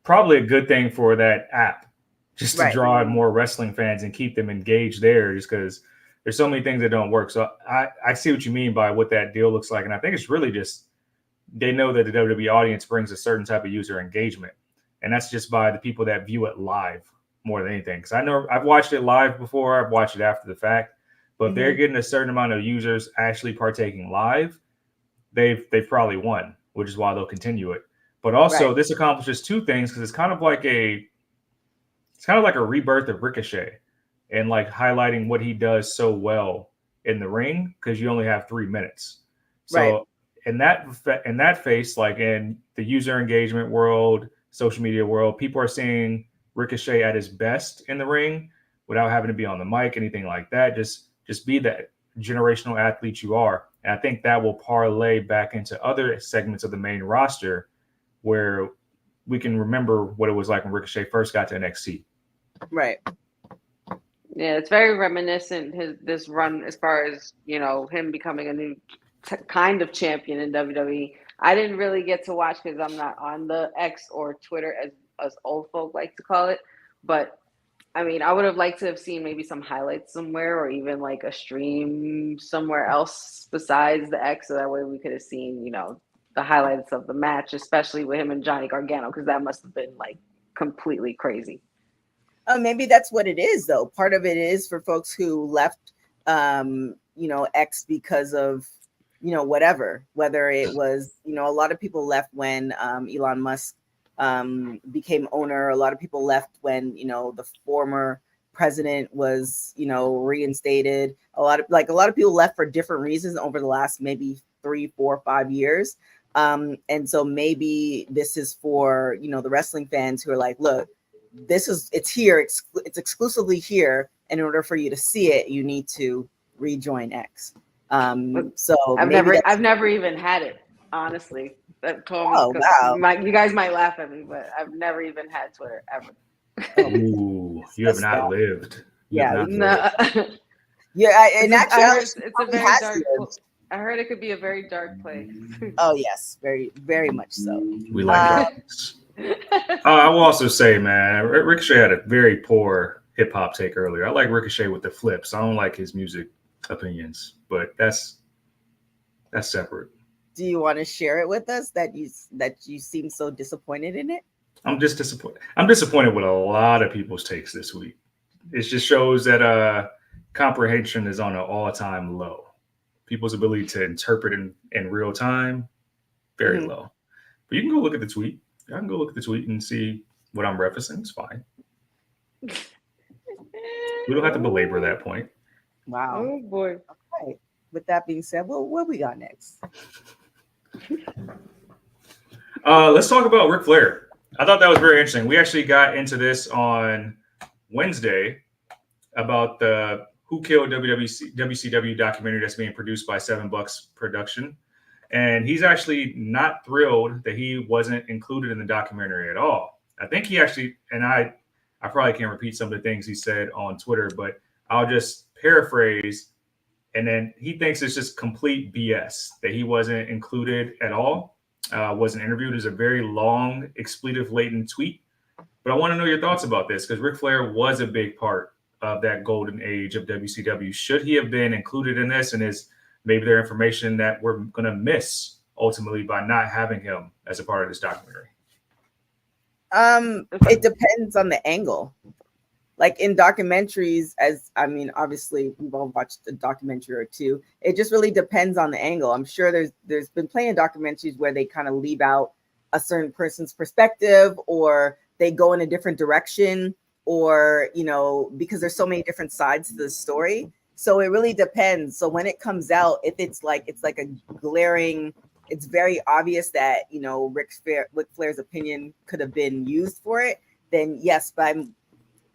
probably a good thing for that app, just to draw in more wrestling fans and keep them engaged there. Just because there's so many things that don't work. So I see what you mean by what that deal looks like, and I think it's really just they know that the WWE audience brings a certain type of user engagement, and that's just by the people that view it live more than anything. Because I know I've watched it live before, I've watched it after the fact, but if they're getting a certain amount of users actually partaking live, they've probably won, which is why they'll continue it. But also, this accomplishes two things because it's kind of like a rebirth of Ricochet, and like highlighting what he does so well in the ring because you only have 3 minutes. So in that face, like in the user engagement world, social media world, people are seeing Ricochet at his best in the ring without having to be on the mic, anything like that. Just be that generational athlete you are. And I think that will parlay back into other segments of the main roster where we can remember what it was like when Ricochet first got to NXT. Right. Yeah, it's very reminiscent, this run, as far as, him becoming a new kind of champion in WWE. I didn't really get to watch because I'm not on the X or Twitter, as old folk like to call it. But I mean, I would have liked to have seen maybe some highlights somewhere, or even like a stream somewhere else besides the X, so that way we could have seen, the highlights of the match, especially with him and Johnny Gargano, because that must have been like completely crazy. Maybe that's what it is, though. Part of it is for folks who left, X because of, whatever, whether it was, a lot of people left when Elon Musk became owner. A lot of people left when, the former president was, reinstated. A lot of people left for different reasons over the last maybe 3, 4, 5 years. And so maybe this is for, the wrestling fans who are like, look, it's here. It's exclusively here. In order for you to see it, you need to rejoin X. So I've never even had it, honestly. You guys might laugh at me, but I've never even had Twitter ever. Ooh, you have not lived. Yeah, and actually, it's a very dark. I heard it could be a very dark place. Oh yes, very, very much so. We like darkness. I will also say, man, Ricochet had a very poor hip hop take earlier. I like Ricochet with the flips. I don't like his music opinions, but that's separate. Do you want to share it with us that you seem so disappointed in it? I'm just disappointed. I'm disappointed with a lot of people's takes this week. It just shows that comprehension is on an all-time low. People's ability to interpret in real time, very low. But you can go look at the tweet. I can go look at the tweet and see what I'm referencing. It's fine. We don't have to belabor that point. Wow. Oh boy. Okay. With that being said, what we got next? Let's talk about Ric Flair. I thought that was very interesting. We actually got into this on Wednesday about the Who Killed WCW documentary that's being produced by Seven Bucks Production. And he's actually not thrilled that he wasn't included in the documentary at all. I think he actually, and I probably can't repeat some of the things he said on Twitter, but I'll just paraphrase. And then he thinks it's just complete BS that he wasn't included at all, wasn't interviewed. It's a very long, expletive-laden tweet. But I want to know your thoughts about this because Ric Flair was a big part of that golden age of WCW. Should he have been included in this? And is maybe there information that we're going to miss ultimately by not having him as a part of this documentary? It depends on the angle. Like in documentaries, obviously we've all watched a documentary or two. It just really depends on the angle. I'm sure there's been plenty of documentaries where they kind of leave out a certain person's perspective, or they go in a different direction, or because there's so many different sides to the story. So it really depends. So when it comes out, if it's like a glaring, it's very obvious that Ric Flair's opinion could have been used for it, then yes. But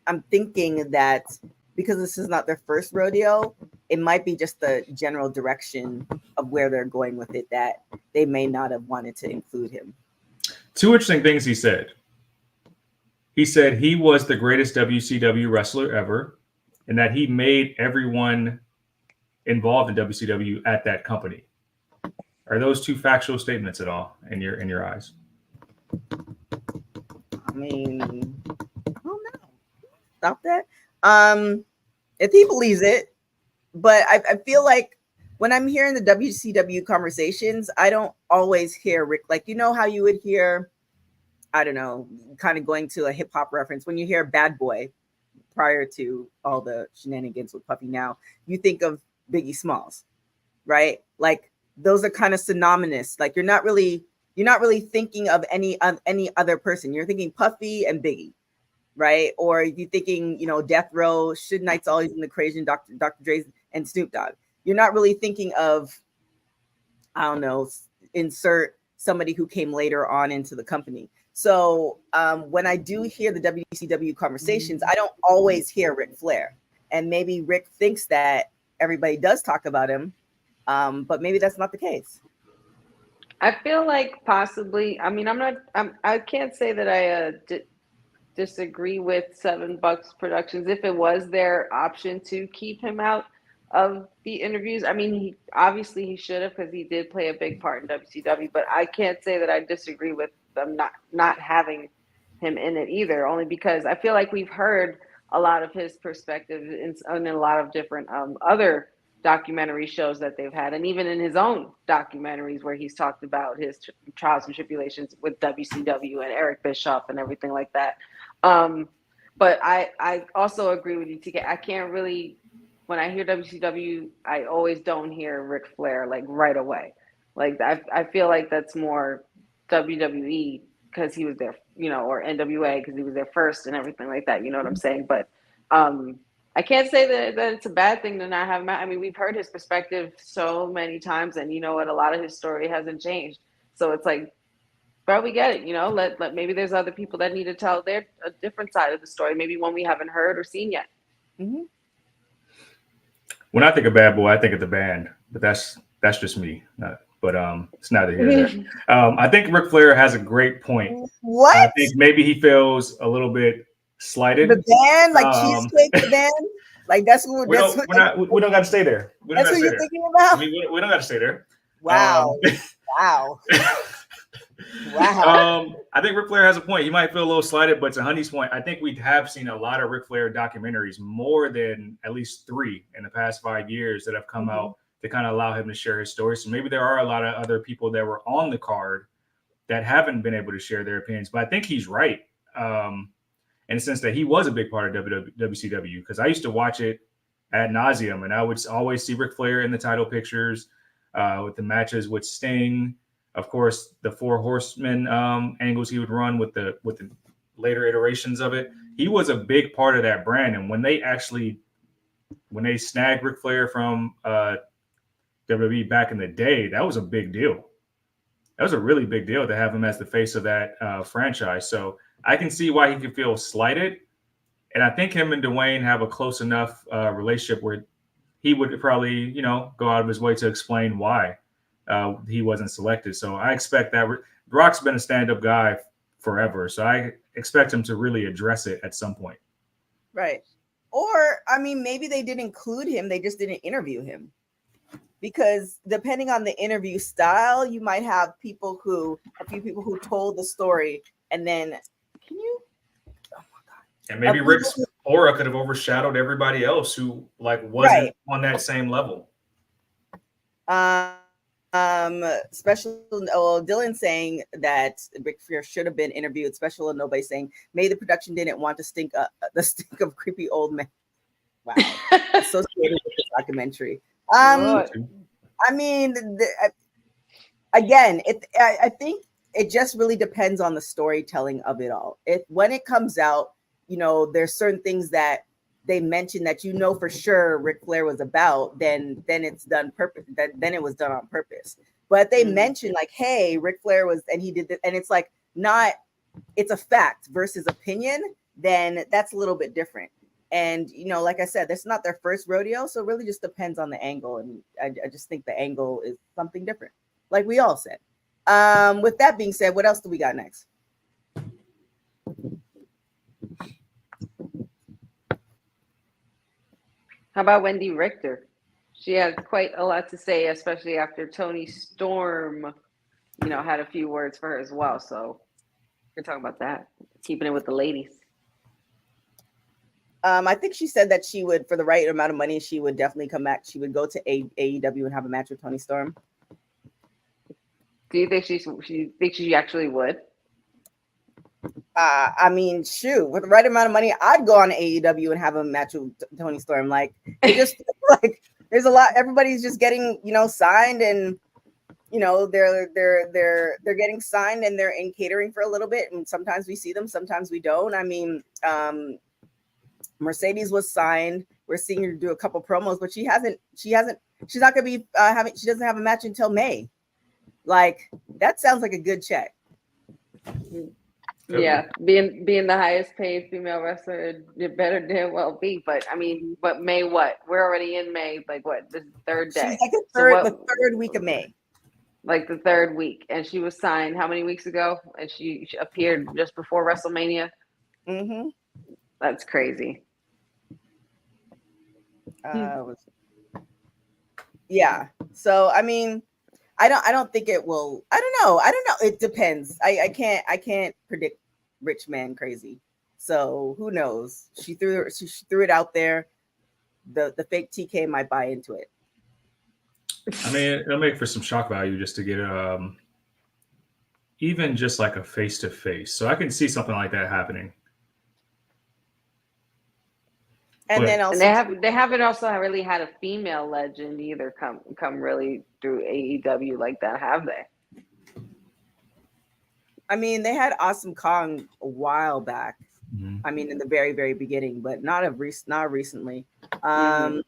I'm thinking that because this is not their first rodeo, it might be just the general direction of where they're going with it, that they may not have wanted to include him. Two interesting things he said. He said he was the greatest WCW wrestler ever, and that he made everyone involved in WCW at that company. Are those two factual statements at all in your eyes? I mean, I don't know. Stop that. If he believes it, but I feel like when I'm hearing the WCW conversations, I don't always hear Rick. Like, how you would hear, I don't know, kind of going to a hip hop reference when you hear Bad Boy prior to all the shenanigans with Puffy. Now you think of Biggie Smalls, right? Like those are kind of synonymous. Like you're not really thinking of any other person. You're thinking Puffy and Biggie. Right? Or you thinking, Death Row, Suge Knight's always in the equation, Dr. Dre and Snoop Dogg. You're not really thinking of, I don't know, insert somebody who came later on into the company. So when I do hear the WCW conversations, I don't always hear Ric Flair. And maybe Rick thinks that everybody does talk about him, but maybe that's not the case. I feel like possibly, I can't say that I disagree with Seven Bucks Productions if it was their option to keep him out of the interviews. I mean, he should have, because he did play a big part in WCW, but I can't say that I disagree with them not having him in it either, only because I feel like we've heard a lot of his perspective in a lot of different other documentary shows that they've had, and even in his own documentaries where he's talked about his trials and tribulations with WCW and Eric Bischoff and everything like that. But I also agree with you, TK. I can't really, when I hear WCW, I always don't hear Ric Flair like right away. Like I feel like that's more WWE because he was there, or NWA because he was there first and everything like that. You know what I'm saying? But I can't say that it's a bad thing to not have him. I mean, we've heard his perspective so many times, and a lot of his story hasn't changed. So it's like, bro, we get it. Let maybe there's other people that need to tell a different side of the story, maybe one we haven't heard or seen yet. Mm-hmm. When I think of Bad Boy, I think of the band, but that's just me. But it's neither here nor there. I think Ric Flair has a great point. What? I think maybe he feels a little bit slighted. The band, like Cheesecake, the band, like that's what we don't got to stay there. That's what you're thinking about. We don't got to stay there. Wow. Wow. Wow. I think Ric Flair has a point. He might feel a little slighted, but to Honey's point, I think we have seen a lot of Ric Flair documentaries, more than at least 3 in the past 5 years that have come out to kind of allow him to share his story. So maybe there are a lot of other people that were on the card that haven't been able to share their opinions. But I think he's right in the sense that he was a big part of WCW, because I used to watch it ad nauseum, and I would always see Ric Flair in the title pictures with the matches with Sting. Of course, the 4 Horsemen angles he would run with the later iterations of it. He was a big part of that brand. And when they snagged Ric Flair from WWE back in the day, that was a big deal. that was a really big deal to have him as the face of that franchise. So I can see why he could feel slighted. And I think him and Dwayne have a close enough relationship where he would probably, go out of his way to explain why he wasn't selected. So I expect that Brock's been a stand-up guy forever. So I expect him to really address it at some point. Right. Or, I mean, maybe they didn't include him. They just didn't interview him. Because depending on the interview style, you might have a few people who told the story. And then, can you? Oh my God. And maybe Rick's aura could have overshadowed everybody else who wasn't on that same level. Special Dylan saying that Ric Flair should have been interviewed. Special and nobody saying maybe the production didn't want to the stink of creepy old men. Wow, associated with the documentary. I mean, again, I think it just really depends on the storytelling of it all. When it comes out, there's certain things that they mentioned that for sure Ric Flair was about, then it's done purpose. Then it was done on purpose. But they mentioned hey, Ric Flair was, and he did this, and it's it's a fact versus opinion. Then that's a little bit different. And like I said, that's not their first rodeo, so it really just depends on the angle. And I just think the angle is something different, like we all said. With that being said, what else do we got next? How about Wendy Richter? She had quite a lot to say, especially after Toni Storm, had a few words for her as well. So we're talking about that, keeping it with the ladies. I think she said that she would, for the right amount of money, she would definitely come back. She would go to AEW and have a match with Toni Storm. Do you think she actually would? I mean, shoot, with the right amount of money, I'd go on AEW and have a match with Toni Storm. It just there's a lot. Everybody's just getting, signed, and they're getting signed, and they're in catering for a little bit. And sometimes we see them, sometimes we don't. I mean, Mercedes was signed. We're seeing her do a couple promos, but she's not gonna be she doesn't have a match until May. That sounds like a good check. Yeah, being the highest paid female wrestler, it better damn well be. But I mean, but May what? We're already in May. The third day? She's the third week of May. The third week, and she was signed how many weeks ago? And she appeared just before WrestleMania. Mm-hmm. That's crazy. Yeah. So I mean, I don't think it will. I don't know. It depends. I can't predict rich man crazy. So who knows? She threw it out there. The fake TK might buy into it. I mean, it'll make for some shock value just to get even just a face to face. So I can see something like that happening. And then also they haven't also really had a female legend either come really through AEW like that, have they? I mean, they had Awesome Kong a while back. Mm-hmm. I mean, in the very, very beginning, but not recently. Not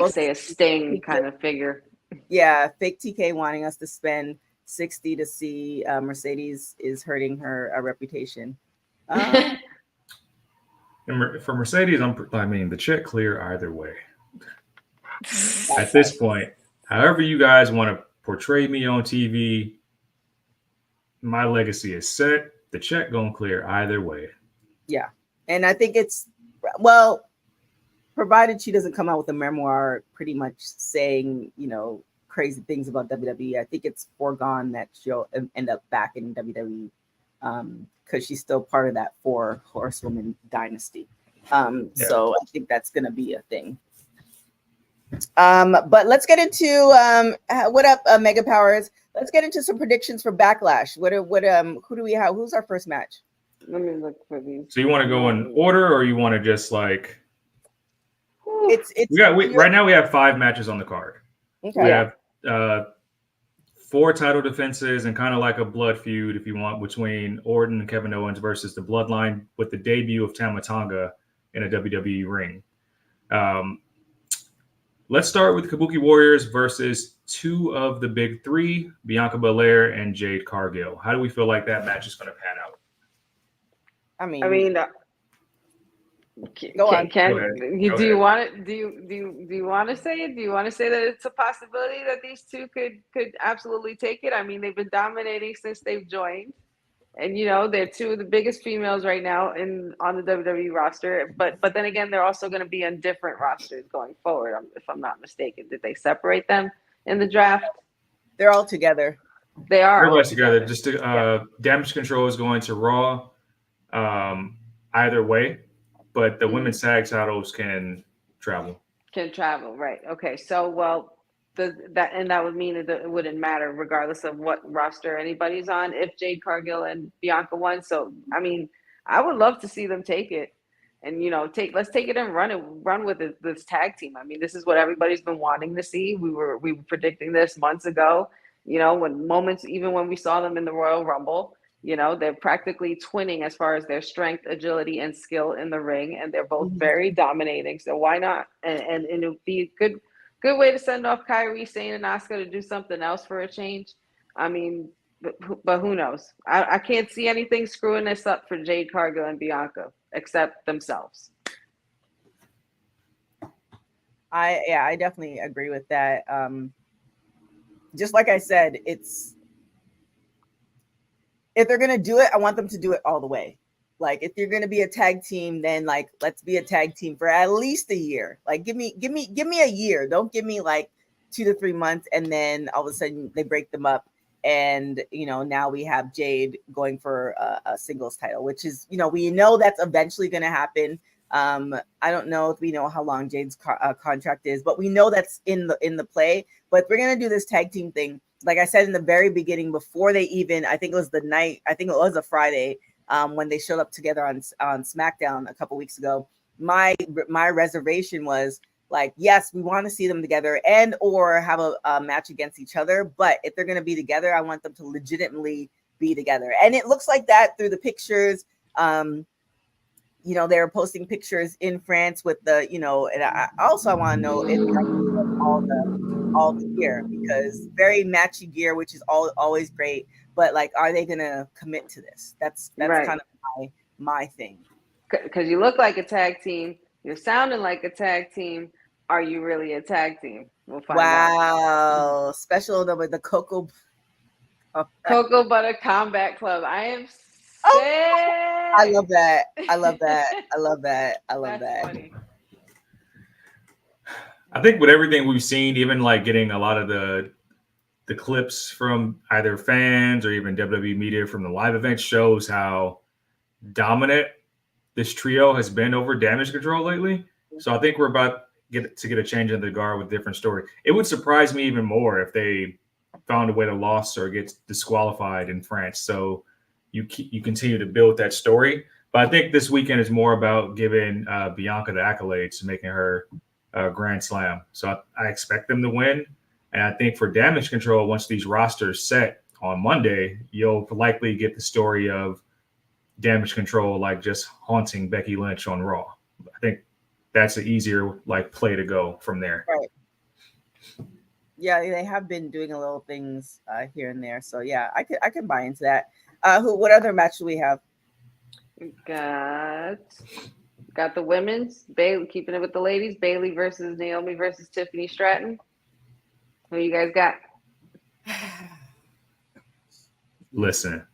say a Sting kind of figure. Yeah, fake TK wanting us to spend $60 to see Mercedes is hurting her reputation. And for Mercedes, the check clear either way. At this point, however you guys want to portray me on TV, my legacy is set. The check gonna clear either way. Yeah, and I think provided she doesn't come out with a memoir, pretty much saying crazy things about WWE. I think it's foregone that she'll end up back in WWE. Because she's still part of that 4 horsewoman dynasty. So I think that's going to be a thing. But let's get into what up, Mega Powers. Let's get into some predictions for Backlash. Who do we have? Who's our first match? Let me look for these. So you want to go in order, or you want to just It's right now we have 5 matches on the card. Okay. We have 4 title defenses and kind of like a blood feud, if you want, between Orton and Kevin Owens versus the Bloodline with the debut of Tama Tonga in a WWE ring. let's start with Kabuki Warriors versus two of the big three, Bianca Belair and Jade Cargill. How do we feel like that match is going to pan out? I mean, I mean, Go on. Go ahead. do you want it? Do you want to say it? Do you want to say that it's a possibility that these two could absolutely take it? I mean, they've been dominating since they've joined, and they're two of the biggest females right now on the WWE roster. But then again, they're also going to be on different rosters going forward. If I'm not mistaken, did they separate them in the draft? they're all together. They are Pretty all much together. Just Damage Control is going to Raw. Either way, but the women's tag titles can travel. Can travel, right? Okay, so that would mean that it wouldn't matter regardless of what roster anybody's on if Jade Cargill and Bianca won. So I mean, I would love to see them take it, and let's take it and run with it, this tag team. I mean, this is what everybody's been wanting to see. We were predicting this months ago. Even when we saw them in the Royal Rumble. They're practically twinning as far as their strength, agility, and skill in the ring, and they're both very dominating. So why not? And it would be a good way to send off Kyrie, Sane, and Asuka to do something else for a change. I mean, but who knows? I can't see anything screwing this up for Jade Cargill and Bianca except themselves. I definitely agree with that. Just like I said, if they're gonna do it, I want them to do it all the way. Like, if you're gonna be a tag team, then like let's be a tag team for at least a year. Like, give me a year. Don't give me like 2 to 3 months and then all of a sudden they break them up. And now we have Jade going for a singles title, which is we know that's eventually gonna happen. I don't know if we know how long Jade's contract is, but we know that's in the play. But we're gonna do this tag team thing. Like I said in the very beginning, before they even, I think it was a Friday, when they showed up together on SmackDown a couple weeks ago. My reservation was like, yes, we want to see them together and or have a match against each other. But if they're going to be together, I want them to legitimately be together. And it looks like that through the pictures. They were posting pictures in France with the, and I want to know if all the gear, because very matchy gear, which is always great. But like, are they gonna commit to this? That's right. Kind of my thing. Because you look like a tag team, you're sounding like a tag team. Are you really a tag team? We'll find out. Wow, special number, the Cocoa Butter Combat Club. I am sick. I love that. That's funny. I think with everything we've seen, even like getting a lot of the clips from either fans or even WWE media from the live event shows how dominant this trio has been over Damage Control lately. So I think we're about to get a change in the guard with a different story. It would surprise me even more if they found a way to lose or get disqualified in France. So you continue to build that story. But I think this weekend is more about giving Bianca the accolades, making her Grand Slam. So I expect them to win. And I think for Damage Control, once these rosters set on Monday, you'll likely get the story of Damage Control like just haunting Becky Lynch on Raw. I think that's an easier like play to go from there. Right. Yeah, they have been doing a little things here and there. So yeah, I can buy into that. What other match do we have? Got the women's, Bayley, keeping it with the ladies, Bayley versus Naomi versus Tiffany Stratton. Who you guys got? Listen,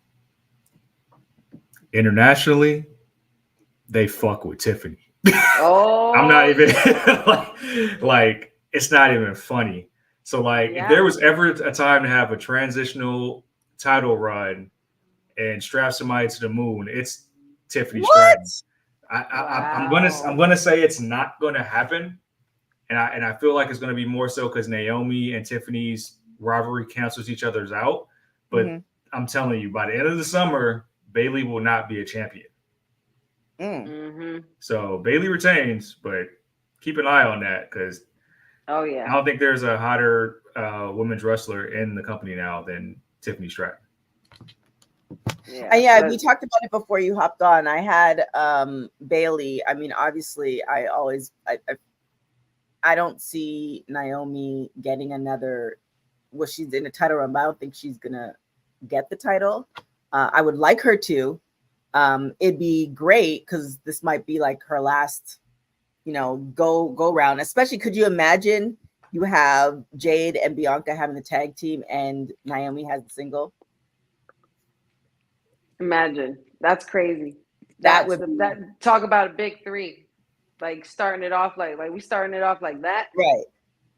internationally, they fuck with Tiffany. Oh, I'm not even like it's not even funny. So like, if there was ever a time to have a transitional title run and strap somebody to the moon, it's Tiffany Stratton. I'm gonna say it's not gonna happen, and I feel like it's gonna be more so because Naomi and Tiffany's rivalry cancels each other's out. But I'm telling you, by the end of the summer, Bayley will not be a champion. So Bayley retains, but keep an eye on that because I don't think there's a hotter women's wrestler in the company now than Tiffany Stratton. We talked about it before you hopped on. I had Bayley. I mean, obviously, I I don't see Naomi getting another. Well, she's in a title run, but I don't think she's gonna get the title. I would like her to. It'd be great because this might be like her last, go round. Especially, could you imagine you have Jade and Bianca having the tag team and Naomi has the single? Imagine. That's crazy. That would be that talk about a big three. Like starting it off like we starting it off like that. right.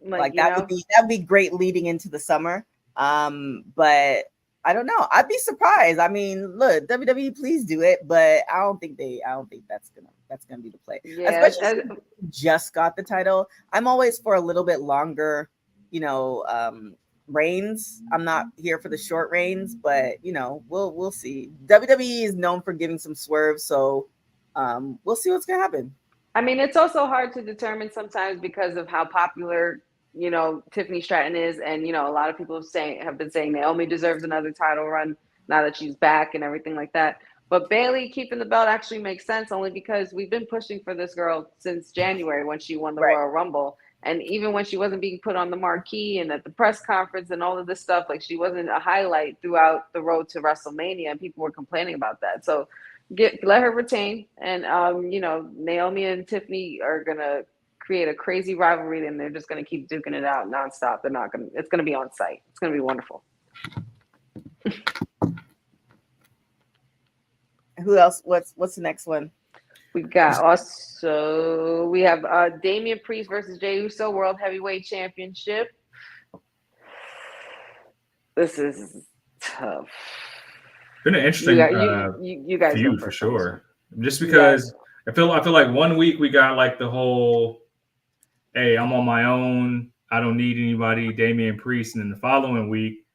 Like that would be great leading into the summer. But I don't know. I'd be surprised. I mean, look, WWE, please do it, but I don't think that's gonna be the play. Yeah, especially since we just got the title. I'm always for a little bit longer, reigns. I'm not here for the short reigns, but we'll see. WWE is known for giving some swerves, so we'll see what's gonna happen. I mean, it's also hard to determine sometimes because of how popular Tiffany Stratton is, and a lot of people have been saying Naomi deserves another title run now that she's back and everything like that. But Bayley keeping the belt actually makes sense, only because we've been pushing for this girl since January when she won the Royal Rumble. And even when she wasn't being put on the marquee and at the press conference and all of this stuff, like she wasn't a highlight throughout the road to WrestleMania, and people were complaining about that. So let her retain. And, Naomi and Tiffany are going to create a crazy rivalry, and they're just going to keep duking it out nonstop. It's going to be on site. It's going to be wonderful. Who else? What's the next one? We have Damian Priest versus Jey Uso World Heavyweight Championship. This is tough. Been an interesting you guys feud for sure. Just because I feel like 1 week we got like the whole, hey, I'm on my own, I don't need anybody, Damian Priest, and then the following week,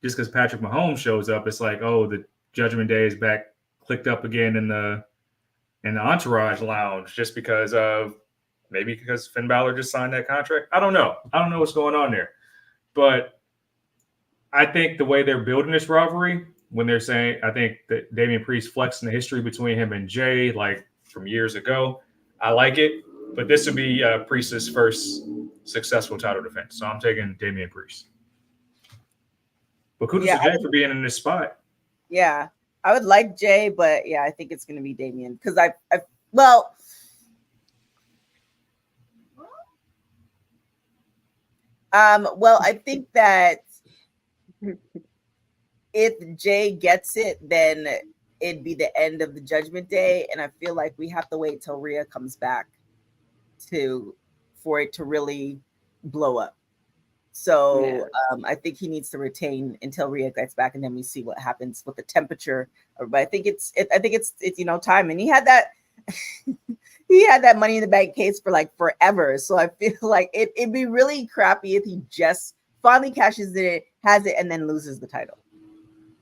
just because Patrick Mahomes shows up, it's like, oh, the Judgment Day is back, clicked up again in the Entourage Lounge, just because Finn Balor just signed that contract. I don't know what's going on there, but I think the way they're building this rivalry, when they're saying, I think that Damian Priest flexing the history between him and Jay, like from years ago, I like it. But this would be Priest's first successful title defense, so I'm taking Damian Priest. But kudos to Jay for being in this spot. Yeah. I would like Jay, but I think it's going to be Damian because I think that if Jay gets it, then it'd be the end of the Judgment Day, and I feel like we have to wait till Rhea comes back for it to really blow up. So I think he needs to retain until Rhea gets back, and then we see what happens with the temperature. But I think it's time. And he had that Money in the Bank case for like forever. So I feel like it'd be really crappy if he just finally cashes it, has it, and then loses the title.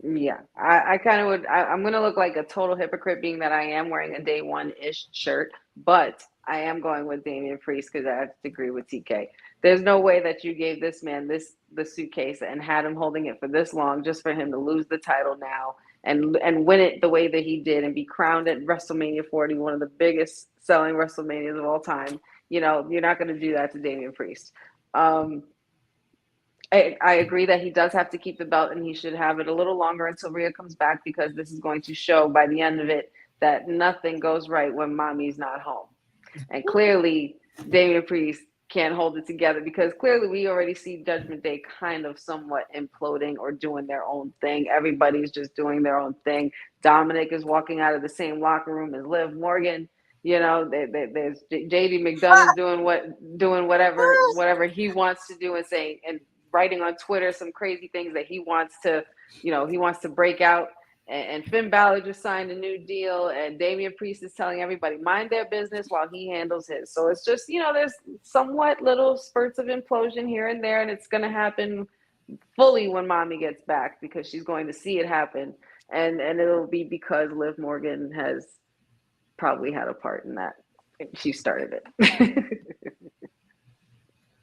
Yeah, I kind of would. I'm going to look like a total hypocrite, being that I am wearing a day one-ish shirt, but I am going with Damian Priest because I have to agree with TK. There's no way that you gave this man the suitcase and had him holding it for this long just for him to lose the title now and win it the way that he did and be crowned at WrestleMania 40, one of the biggest selling WrestleManias of all time. You're not going to do that to Damian Priest. I agree that he does have to keep the belt and he should have it a little longer until Rhea comes back, because this is going to show by the end of it that nothing goes right when mommy's not home. And clearly Damian Priest can't hold it together, because clearly we already see Judgment Day kind of somewhat imploding or doing their own thing. Everybody's just doing their own thing. Dominic is walking out of the same locker room as Liv Morgan. There's JD McDonough's doing whatever he wants to do, and saying and writing on Twitter some crazy things that he wants to break out. And Finn Balor just signed a new deal, and Damian Priest is telling everybody mind their business while he handles his. So it's just, there's somewhat little spurts of implosion here and there, and it's going to happen fully when mommy gets back, because she's going to see it happen, and it'll be because Liv Morgan has probably had a part in that. She started it.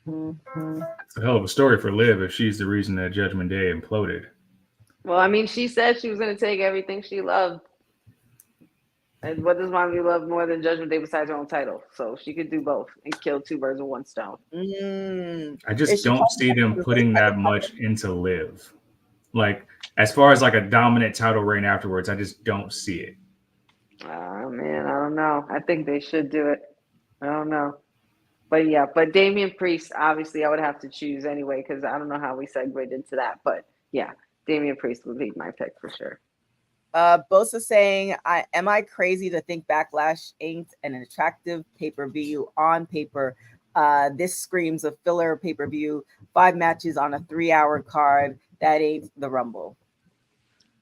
It's a hell of a story for Liv if she's the reason that Judgment Day imploded. Well, I mean, she said she was going to take everything she loved. And what does mommy love more than Judgment Day besides her own title? So she could do both and kill two birds with one stone. I just don't see them putting that much into Liv. Like, as far as like a dominant title reign afterwards, I just don't see it. Oh man, I don't know. I think they should do it. I don't know. But yeah, but Damian Priest, obviously, I would have to choose anyway because I don't know how we segued into that. But yeah, Damian Priest would be my pick for sure. Bosa saying, am I crazy to think Backlash ain't an attractive pay-per-view on paper? This screams a filler pay-per-view, 5 matches on a 3-hour card. That ain't the Rumble.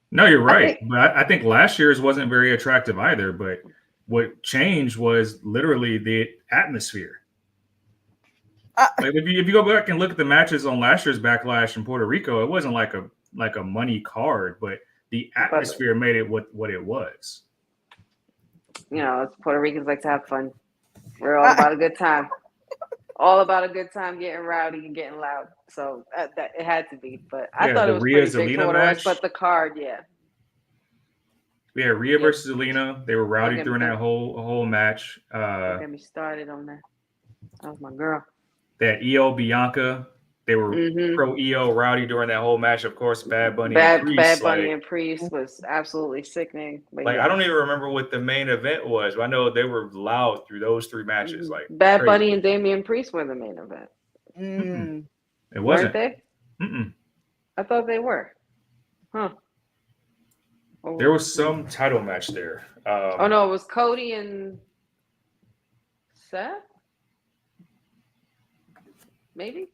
No, you're right. But I think last year's wasn't very attractive either. But what changed was literally the atmosphere. Like if you go back and look at the matches on last year's Backlash in Puerto Rico, it wasn't like a money card, but the atmosphere made it what it was. You know, Puerto Ricans like to have fun. We're all about a good time. All about a good time, getting rowdy and getting loud. So that it had to be. But I thought it was Rhea pretty big Zelina for match. but the card, yeah. Yeah, Rhea versus Zelina. They were rowdy during that whole match. Don't get me started on that. That was my girl. That EO Bianca, they were pro EO rowdy during that whole match. Of course, Bad Bunny and Priest. Bad Bunny and Priest was absolutely sickening. But I don't even remember what the main event was. But I know they were loud through those 3 matches. Like Bad Bunny and Damian Priest were the main event. It wasn't. Weren't they? I thought they were. Huh. There was some title match there. Oh no, it was Cody and Seth. Maybe?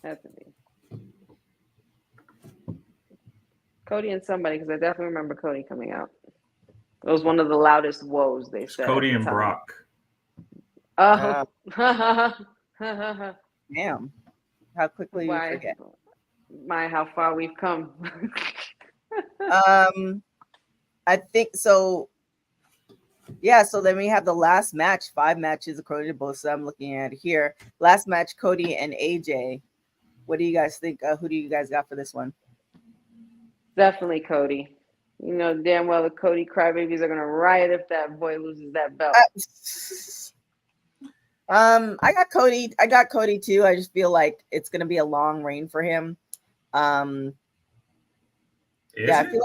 Had to be. Cody and somebody, because I definitely remember Cody coming out. It was one of the loudest woes, they said. Cody and Brock. Oh. Damn. How quickly you forget. How far we've come. I think so. Yeah, so then we have the last match, 5 matches according to both. So I'm looking at it here. Last match, Cody and AJ. What do you guys think? Who do you guys got for this one? Definitely Cody. You know damn well the Cody crybabies are gonna riot if that boy loses that belt. I got Cody. I got Cody too. I just feel like it's gonna be a long reign for him. Is it?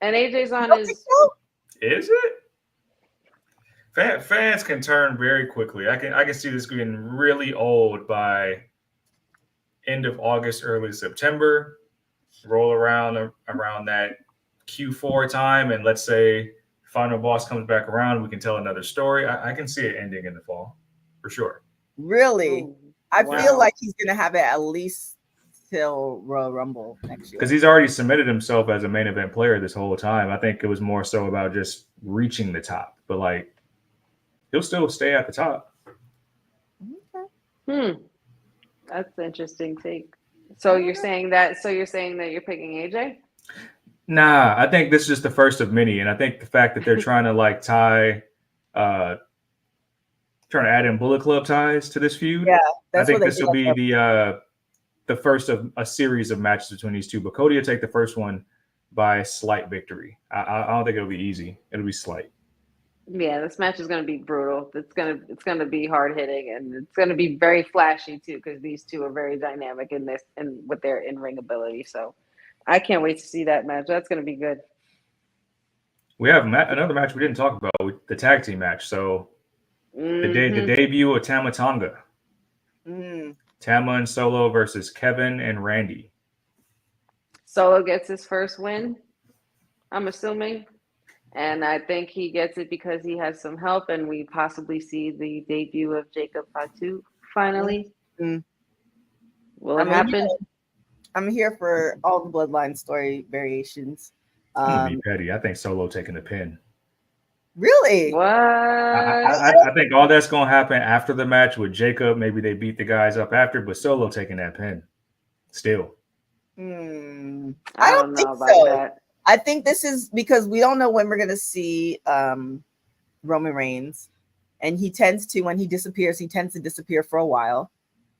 And AJ's on his. Is it? Fans can turn very quickly. I can see this getting really old by end of August, early September. Roll around that Q4 time, and let's say Final Boss comes back around, we can tell another story. I can see it ending in the fall for sure. Really? I feel like he's gonna have it at least till Royal Rumble next year. Because he's already submitted himself as a main event player this whole time. I think it was more so about just reaching the top, but like he'll still stay at the top. That's an interesting take. So you're saying that you're picking AJ? Nah, I think this is just the first of many, and I think the fact that they're trying to like trying to add in Bullet Club ties to this feud. Yeah, I think this will be the first of a series of matches between these two. But Cody will take the first one by slight victory. I don't think it'll be easy. It'll be slight. Yeah, this match is going to be brutal. It's going to be hard hitting, and it's going to be very flashy too, because these two are very dynamic in this and with their in-ring ability. So I can't wait to see that match. That's going to be good. We have another match we didn't talk about, the tag team match. So the debut of Tama Tonga. Tama and Solo versus Kevin and Randy. Solo gets his first win, I'm assuming. And I think he gets it because he has some help, and we possibly see the debut of Jacob Fatu finally. Will it happen? I'm here for all the Bloodline story variations. I'm gonna be petty. I think Solo taking the pin. Really? What? I think all that's gonna happen after the match with Jacob. Maybe they beat the guys up after, but Solo taking that pin. Still. I don't think know about so. that. I think this is because we don't know when we're going to see Roman Reigns. And he tends to, when he disappears, he tends to disappear for a while.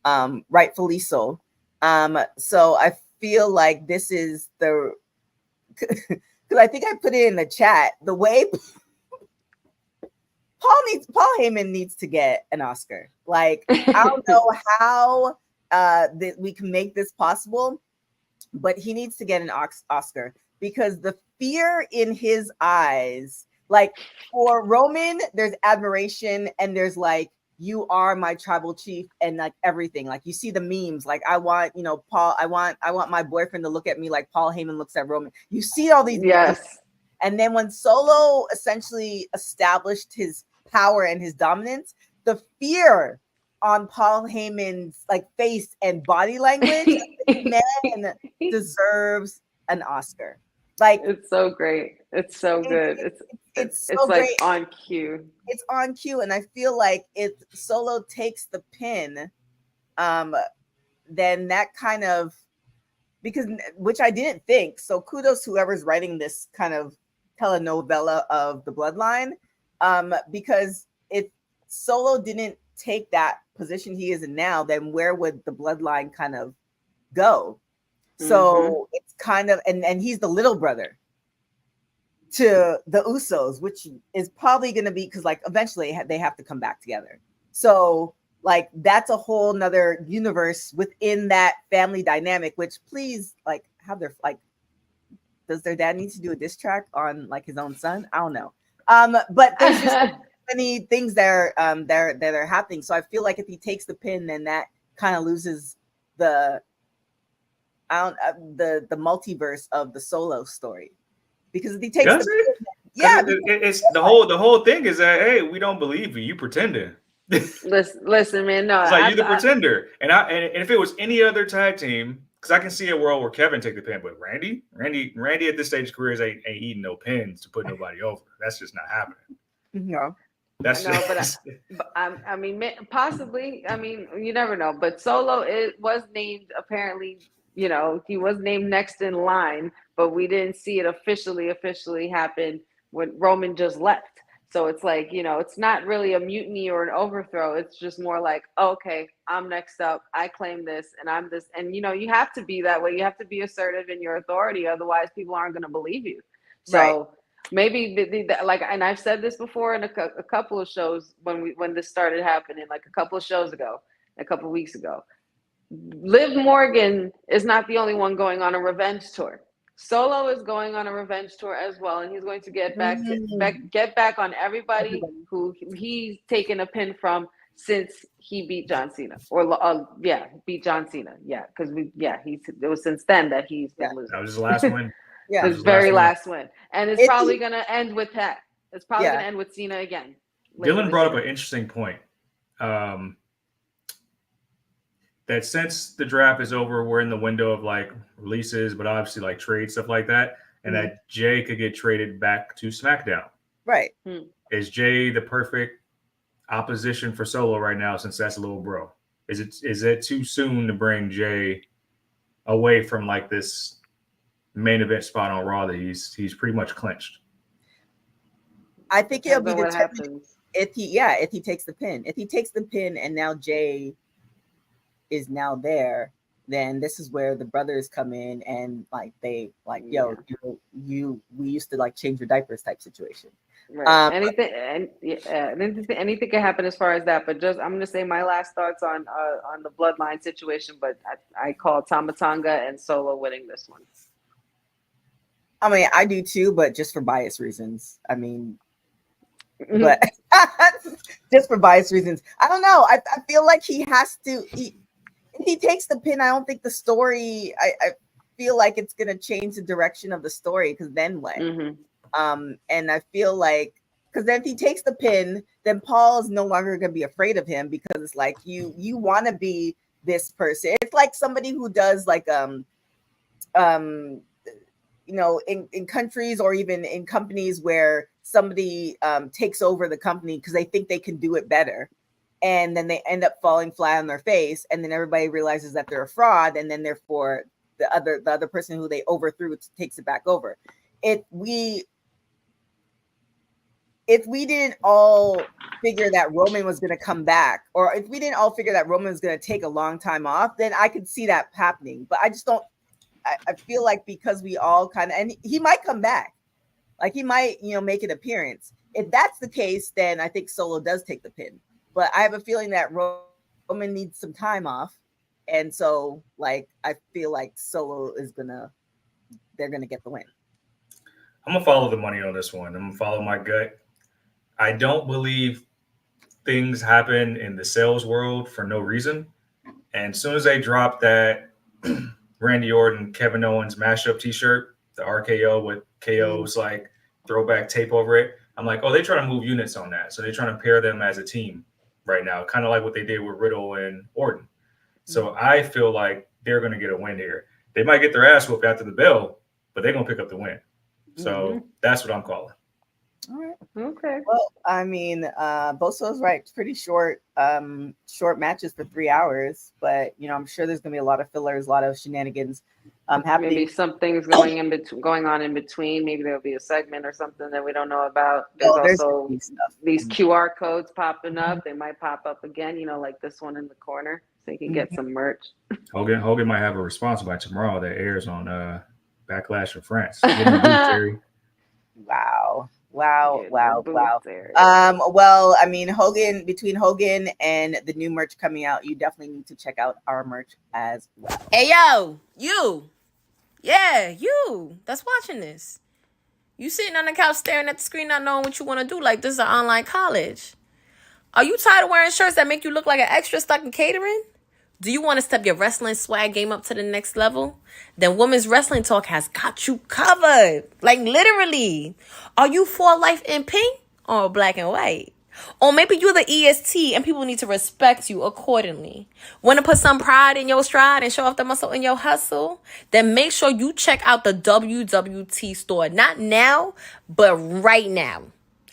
Rightfully so. So I feel like this is because I think I put it in the chat. The way Paul Heyman needs to get an Oscar. Like, I don't know how that we can make this possible, but he needs to get an Oscar because the fear in his eyes, like for Roman, there's admiration and there's like, you are my tribal chief and like everything. Like you see the memes, like I want, Paul, I want my boyfriend to look at me like Paul Heyman looks at Roman. You see all these Yes. And then when Solo essentially established his power and his dominance, the fear on Paul Heyman's like face and body language, man deserves an Oscar. Like it's so great. It's so good. It's so like great. on cue. It's on cue, and I feel like if Solo takes the pin, then that kind of which I didn't think. So kudos whoever's writing this kind of telenovela of the bloodline, because if Solo didn't take that position he is in now, then where would the bloodline kind of go? So it's kind of and he's the little brother to the Usos, which is probably going to be because like eventually they have to come back together. So like that's a whole nother universe within that family dynamic, which please like have their like, does their dad need to do a diss track on like his own son? I don't know. But there's just so many things that are happening. So I feel like if he takes the pin, then that kind of loses the multiverse of the Solo story. Because if he takes it's the whole thing is that, hey, we don't believe you. You pretending. listen, man. No, it's like you're the pretender. And if it was any other tag team, because I can see a world where Kevin take the pin, but Randy at this stage of his career ain't eating no pins to put nobody over. That's just not happening. No, that's no. But I mean, possibly. I mean, you never know. But Solo was named apparently. He was named next in line, but we didn't see it officially happen when Roman just left. So it's like, it's not really a mutiny or an overthrow. It's just more like, okay, I'm next up. I claim this and I'm this. And, you have to be that way. You have to be assertive in your authority. Otherwise, people aren't going to believe you. So maybe like, and I've said this before in a couple of shows when this started happening, like a couple of weeks ago. Liv Morgan is not the only one going on a revenge tour. Solo is going on a revenge tour as well, and he's going to get back on everybody who he's taken a pin from since he beat John Cena, beat John Cena, because it was since then that he's been losing. That was his last win. His very last win, and it's probably going to end with that. It's probably going to end with Cena again. Dylan brought up an interesting point. That since the draft is over, we're in the window of like releases, but obviously like trade stuff like that, and that Jay could get traded back to SmackDown. Right. Is Jay the perfect opposition for Solo right now since that's a little bro? Is it too soon to bring Jay away from like this main event spot on Raw that he's pretty much clinched? I think it'll be determined if he takes the pin. If he takes the pin and now Jay is now there, then this is where the brothers come in and like they like, we used to like change your diapers type situation. Right. Anything can happen as far as that. But just I'm gonna say my last thoughts on the bloodline situation. But I call Tama Tonga and Solo winning this one. I mean, I do too, but just for bias reasons. I mean, but just for bias reasons. I don't know. I feel like he has to. If he takes the pin, I don't think the story. I feel like it's gonna change the direction of the story because then what? And I feel like because then if he takes the pin, then Paul is no longer gonna be afraid of him because it's like you want to be this person. It's like somebody who does like in countries or even in companies where somebody takes over the company because they think they can do it better. And then they end up falling flat on their face, and then everybody realizes that they're a fraud, and then therefore the other person who they overthrew takes it back over. If we didn't all figure that Roman was going to come back, or if we didn't all figure that Roman was going to take a long time off, then I could see that happening. But I just don't. I feel like because we all kind of, and he might come back. Like he might, make an appearance. If that's the case, then I think Solo does take the pin. But I have a feeling that Roman needs some time off. And so, like, I feel like Solo they're gonna get the win. I'm gonna follow the money on this one. I'm gonna follow my gut. I don't believe things happen in the sales world for no reason. And as soon as they drop that Randy Orton, Kevin Owens mashup T-shirt, the RKO with KO's like throwback tape over it, I'm like, oh, they're trying to move units on that. So they're trying to pair them as a team right now, kind of like what they did with Riddle and Orton. So I feel like they're going to get a win here. They might get their ass whooped after the bell, but they're going to pick up the win. So that's what I'm calling. All right. Okay. Well, I mean, both of those right. It's pretty short matches for 3 hours, but I'm sure there's gonna be a lot of fillers, a lot of shenanigans happening. Maybe some things going on in between. Maybe there'll be a segment or something that we don't know about. There's also these QR codes popping up. They might pop up again, like this one in the corner, so you can get some merch. Hogan might have a response by tomorrow that airs on Backlash in France. Wow. Well, I mean, between Hogan and the new merch coming out, you definitely need to check out our merch as well. Hey, yo, you. Yeah, you that's watching this. You sitting on the couch staring at the screen, not knowing what you want to do, like this is an online college. Are you tired of wearing shirts that make you look like an extra stuck in catering? Do you want to step your wrestling swag game up to the next level? Then Women's Wrestling Talk has got you covered. Like literally. Are you for life in pink or black and white? Or maybe you're the EST and people need to respect you accordingly. Want to put some pride in your stride and show off the muscle in your hustle? Then make sure you check out the WWT store. Not now, but right now.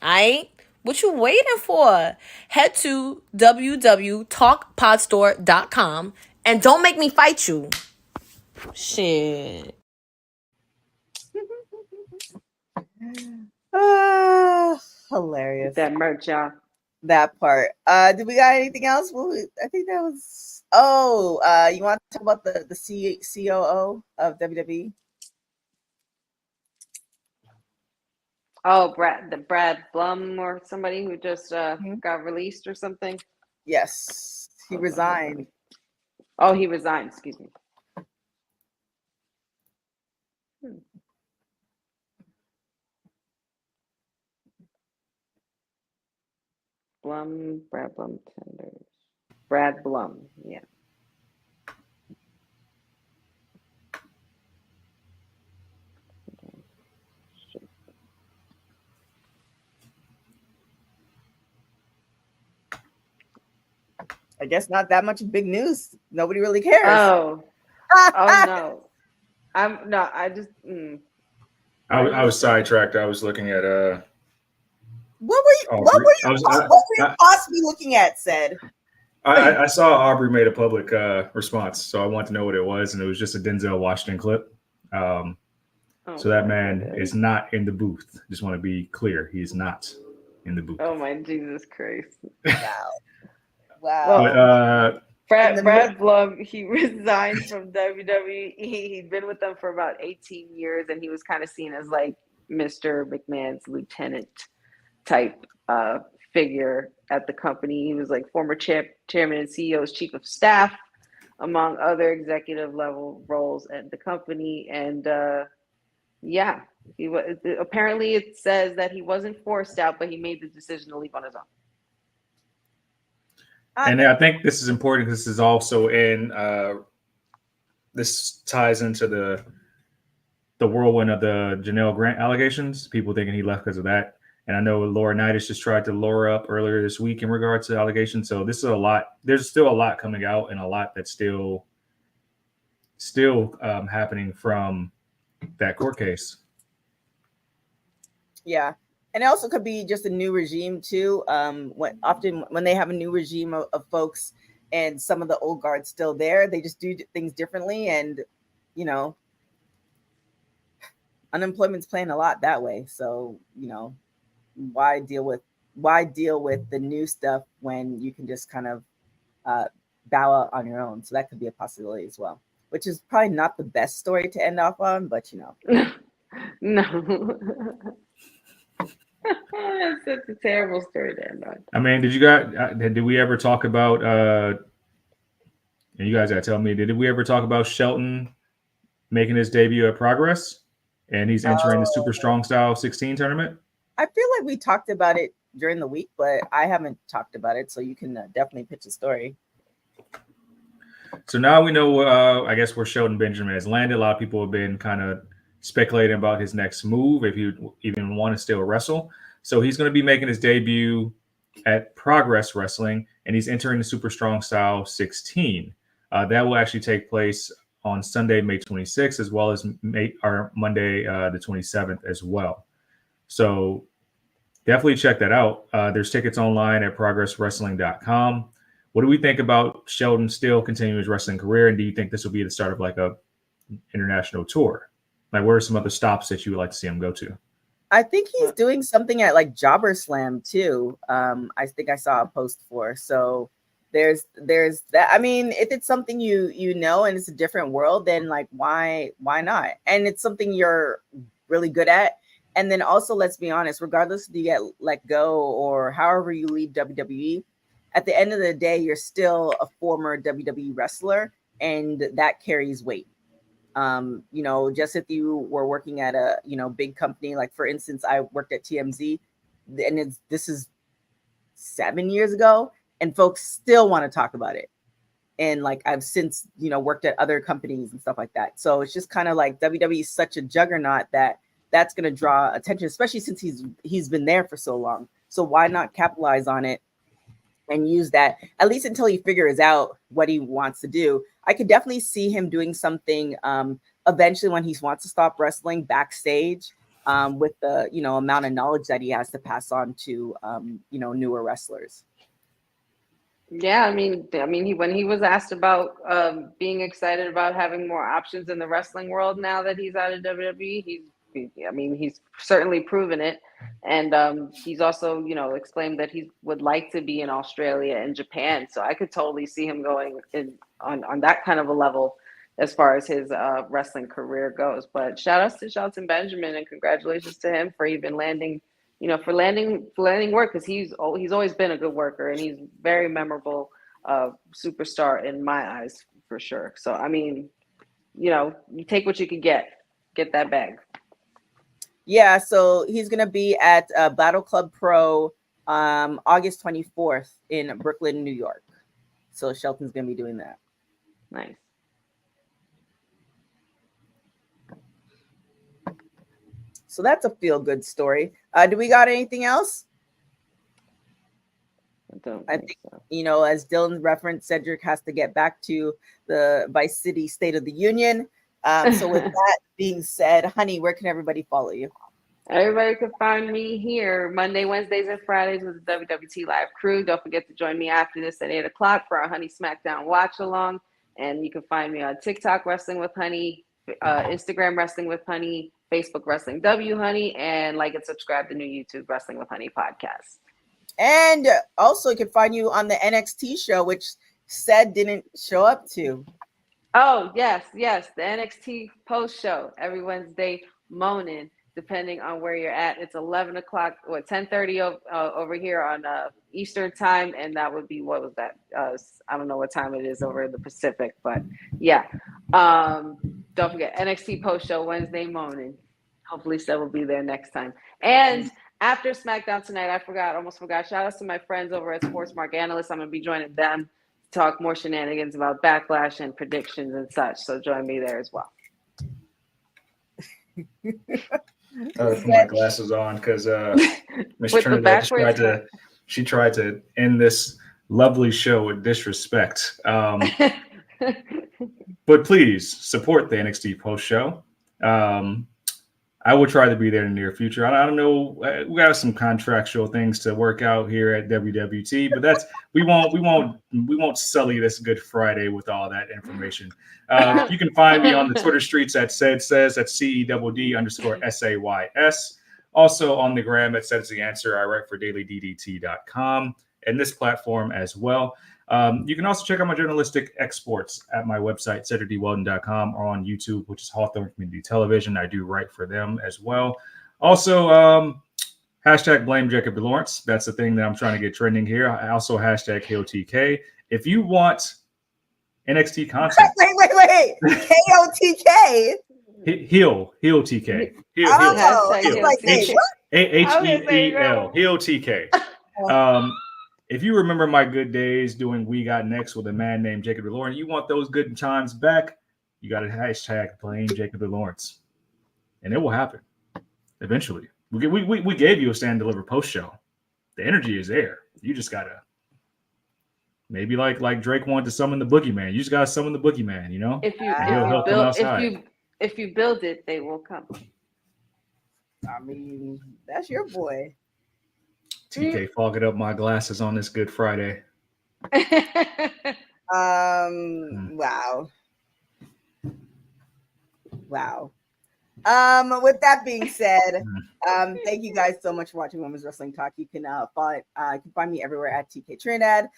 All right? What you waiting for? Head to www.talkpodstore.com and don't make me fight you. Shit. Hilarious. That merch, y'all. That part. Did we got anything else? I think that was. You want to talk about the COO of WWE? Oh, Brad Blum or somebody who just got released or something. Yes, he resigned. Oh, he resigned. Excuse me. Brad Blum tenders. Brad Blum, yeah. I guess not that much big news. Nobody really cares. Oh no. I was sidetracked. I was looking at What were you possibly looking at? Said I saw Aubrey made a public response, so I want to know what it was, and it was just a Denzel Washington clip. So that man is not in the booth. Just want to be clear, he is not in the booth. Oh my Jesus Christ! Wow. Brad Blum, he resigned from WWE. He'd been with them for about 18 years, and he was kind of seen as like Mr. McMahon's lieutenant type figure at the company. He was like former chairman and CEO's chief of staff, among other executive level roles at the company. And he was. Apparently, it says that he wasn't forced out, but he made the decision to leave on his own. And I think this is important. This is also in. This ties into the whirlwind of the Janelle Grant allegations. People thinking he left because of that. And I know Laura Knight just tried to lure up earlier this week in regards to allegations. So this is a lot. There's still a lot coming out, and a lot that's still happening from that court case. Yeah. And it also could be just a new regime too. When they have a new regime of folks and some of the old guards still there, they just do things differently. And, unemployment's playing a lot that way. So, why deal with the new stuff when you can just kind of bow out on your own? So that could be a possibility as well, which is probably not the best story to end off on, but No. terrible story there, man. I mean, did we ever talk about, and you guys got to tell me, did we ever talk about Shelton making his debut at Progress? And he's entering the Super Strong Style 16 tournament? I feel like we talked about it during the week, but I haven't talked about it. So you can definitely pitch a story. So now we know, I guess, where Shelton Benjamin has landed. A lot of people have been kind of speculating about his next move, if he would even want to still wrestle. So he's going to be making his debut at Progress Wrestling, and he's entering the Super Strong Style 16. That will actually take place on Sunday, May 26th, as well as Monday, the 27th as well. So definitely check that out. There's tickets online at progresswrestling.com. What do we think about Shelton still continuing his wrestling career? And do you think this will be the start of like a international tour? Like, where are some other stops that you would like to see him go to? I think he's doing something at like Jobber Slam too. I think I saw a post for. So there's that. I mean, if it's something you know and it's a different world, then like why not? And it's something you're really good at. And then also, let's be honest, regardless if you get let go or however you leave WWE, at the end of the day, you're still a former WWE wrestler, and that carries weight. Just if you were working at a, big company, like for instance, I worked at TMZ, and this is 7 years ago, and folks still want to talk about it. And like, I've since, worked at other companies and stuff like that. So it's just kind of like WWE is such a juggernaut that's going to draw attention, especially since he's been there for so long. So why not capitalize on it and use that, at least until he figures out what he wants to do. I could definitely see him doing something eventually when he wants to stop wrestling backstage with the, amount of knowledge that he has to pass on to, newer wrestlers. Yeah, I mean, when he was asked about being excited about having more options in the wrestling world now that he's out of WWE, he's certainly proven it. And he's also, exclaimed that he would like to be in Australia and Japan. So I could totally see him going on that kind of a level as far as his wrestling career goes. But shout outs to Shelton Benjamin, and congratulations to him for even landing, for landing work, because he's always been a good worker, and he's very memorable superstar in my eyes for sure. So I mean, you take what you can get that bag. Yeah, so he's gonna be at Battle Club Pro August 24th in Brooklyn, New York. So Shelton's gonna be doing that. Nice. So that's a feel-good story. Do we got anything else? I think so. As Dylan referenced, Cedric has to get back to the Vice City State of the Union. So with that being said, honey, where can everybody follow you? Everybody can find me here Monday, Wednesdays, and Fridays with the WWT Live crew. Don't forget to join me after this at 8 o'clock for our Honey Smackdown watch along. And you can find me on TikTok Wrestling with Honey, Instagram Wrestling with Honey, Facebook Wrestling W Honey, and like and subscribe to new YouTube Wrestling with Honey podcast. And also, you can find you on the NXT show, which Ced didn't show up to. Oh, yes, the NXT post show every Wednesday morning, depending on where you're at. It's 11 o'clock, 10:30 over here on Eastern time, and that would be, what was that? I don't know what time it is over in the Pacific, but yeah. Don't forget, NXT post show Wednesday morning. Hopefully Seth will be there next time. And after SmackDown tonight, almost forgot. Shout out to my friends over at Sportsmark Analysts. I'm going to be joining them to talk more shenanigans about Backlash and predictions and such. So join me there as well. I put my glasses on because Miss Trinidad she tried to end this lovely show with disrespect. But please support the NXT post show. I will try to be there in the near future. I don't know. We got some contractual things to work out here at WWT, but we won't sully this Good Friday with all that information. You can find me on the Twitter streets at Ced Says, that's CEDD_SAYS. Also on the gram at Ced's the Answer. I write for dailyddt.com and this platform as well. You can also check out my journalistic exports at my website, cedricdweldon.com, or on YouTube, which is Hawthorne Community Television. I do write for them as well. Also, Hashtag blame Jacob Lawrence. That's the thing that I'm trying to get trending here. I also hashtag HeelTK. If you want NXT content. Wait. KOTK. Heel TK. Heel. I was like, wait, what? HEEL. Heel TK. If you remember my good days doing We Got Next with a man named Jacob Lawrence, you want those good times back, you got to hashtag blame Jacob Lawrence. And it will happen eventually. We gave you a stand deliver post show. The energy is there. You just gotta maybe like Drake wanted to summon the boogeyman. You just gotta summon the boogeyman. You know, if you build it, they will come. I mean, that's your boy. TK fogging up my glasses on this Good Friday. Wow. With that being said, thank you guys so much for watching Women's Wrestling Talk. You can find me everywhere at TK Trinidad.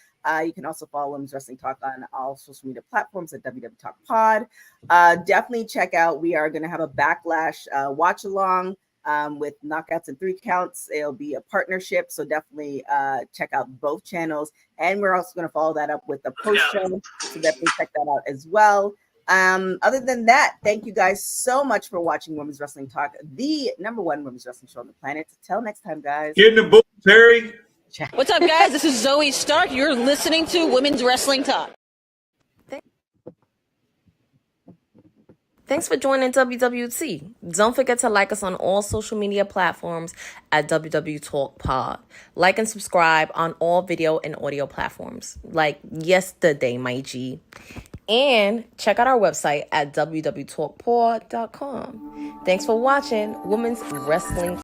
You can also follow Women's Wrestling Talk on all social media platforms at WWT Talk Pod. Definitely check out. We are going to have a Backlash watch along with knockouts and 3 counts. It'll be a partnership, so definitely check out both channels. And we're also going to follow that up with the post show, so definitely check that out as well. Other than that, thank you guys so much for watching Women's Wrestling Talk, the #1 women's wrestling show on the planet. Till next time, guys. Get in the book, Terry. What's up, guys? This is Zoe Stark. You're listening to Women's Wrestling Talk. Thanks for joining WWT. Don't forget to like us on all social media platforms at WW Talk Pod. Like and subscribe on all video and audio platforms like yesterday, my G. And check out our website at www.talkpod.com. Thanks for watching Women's Wrestling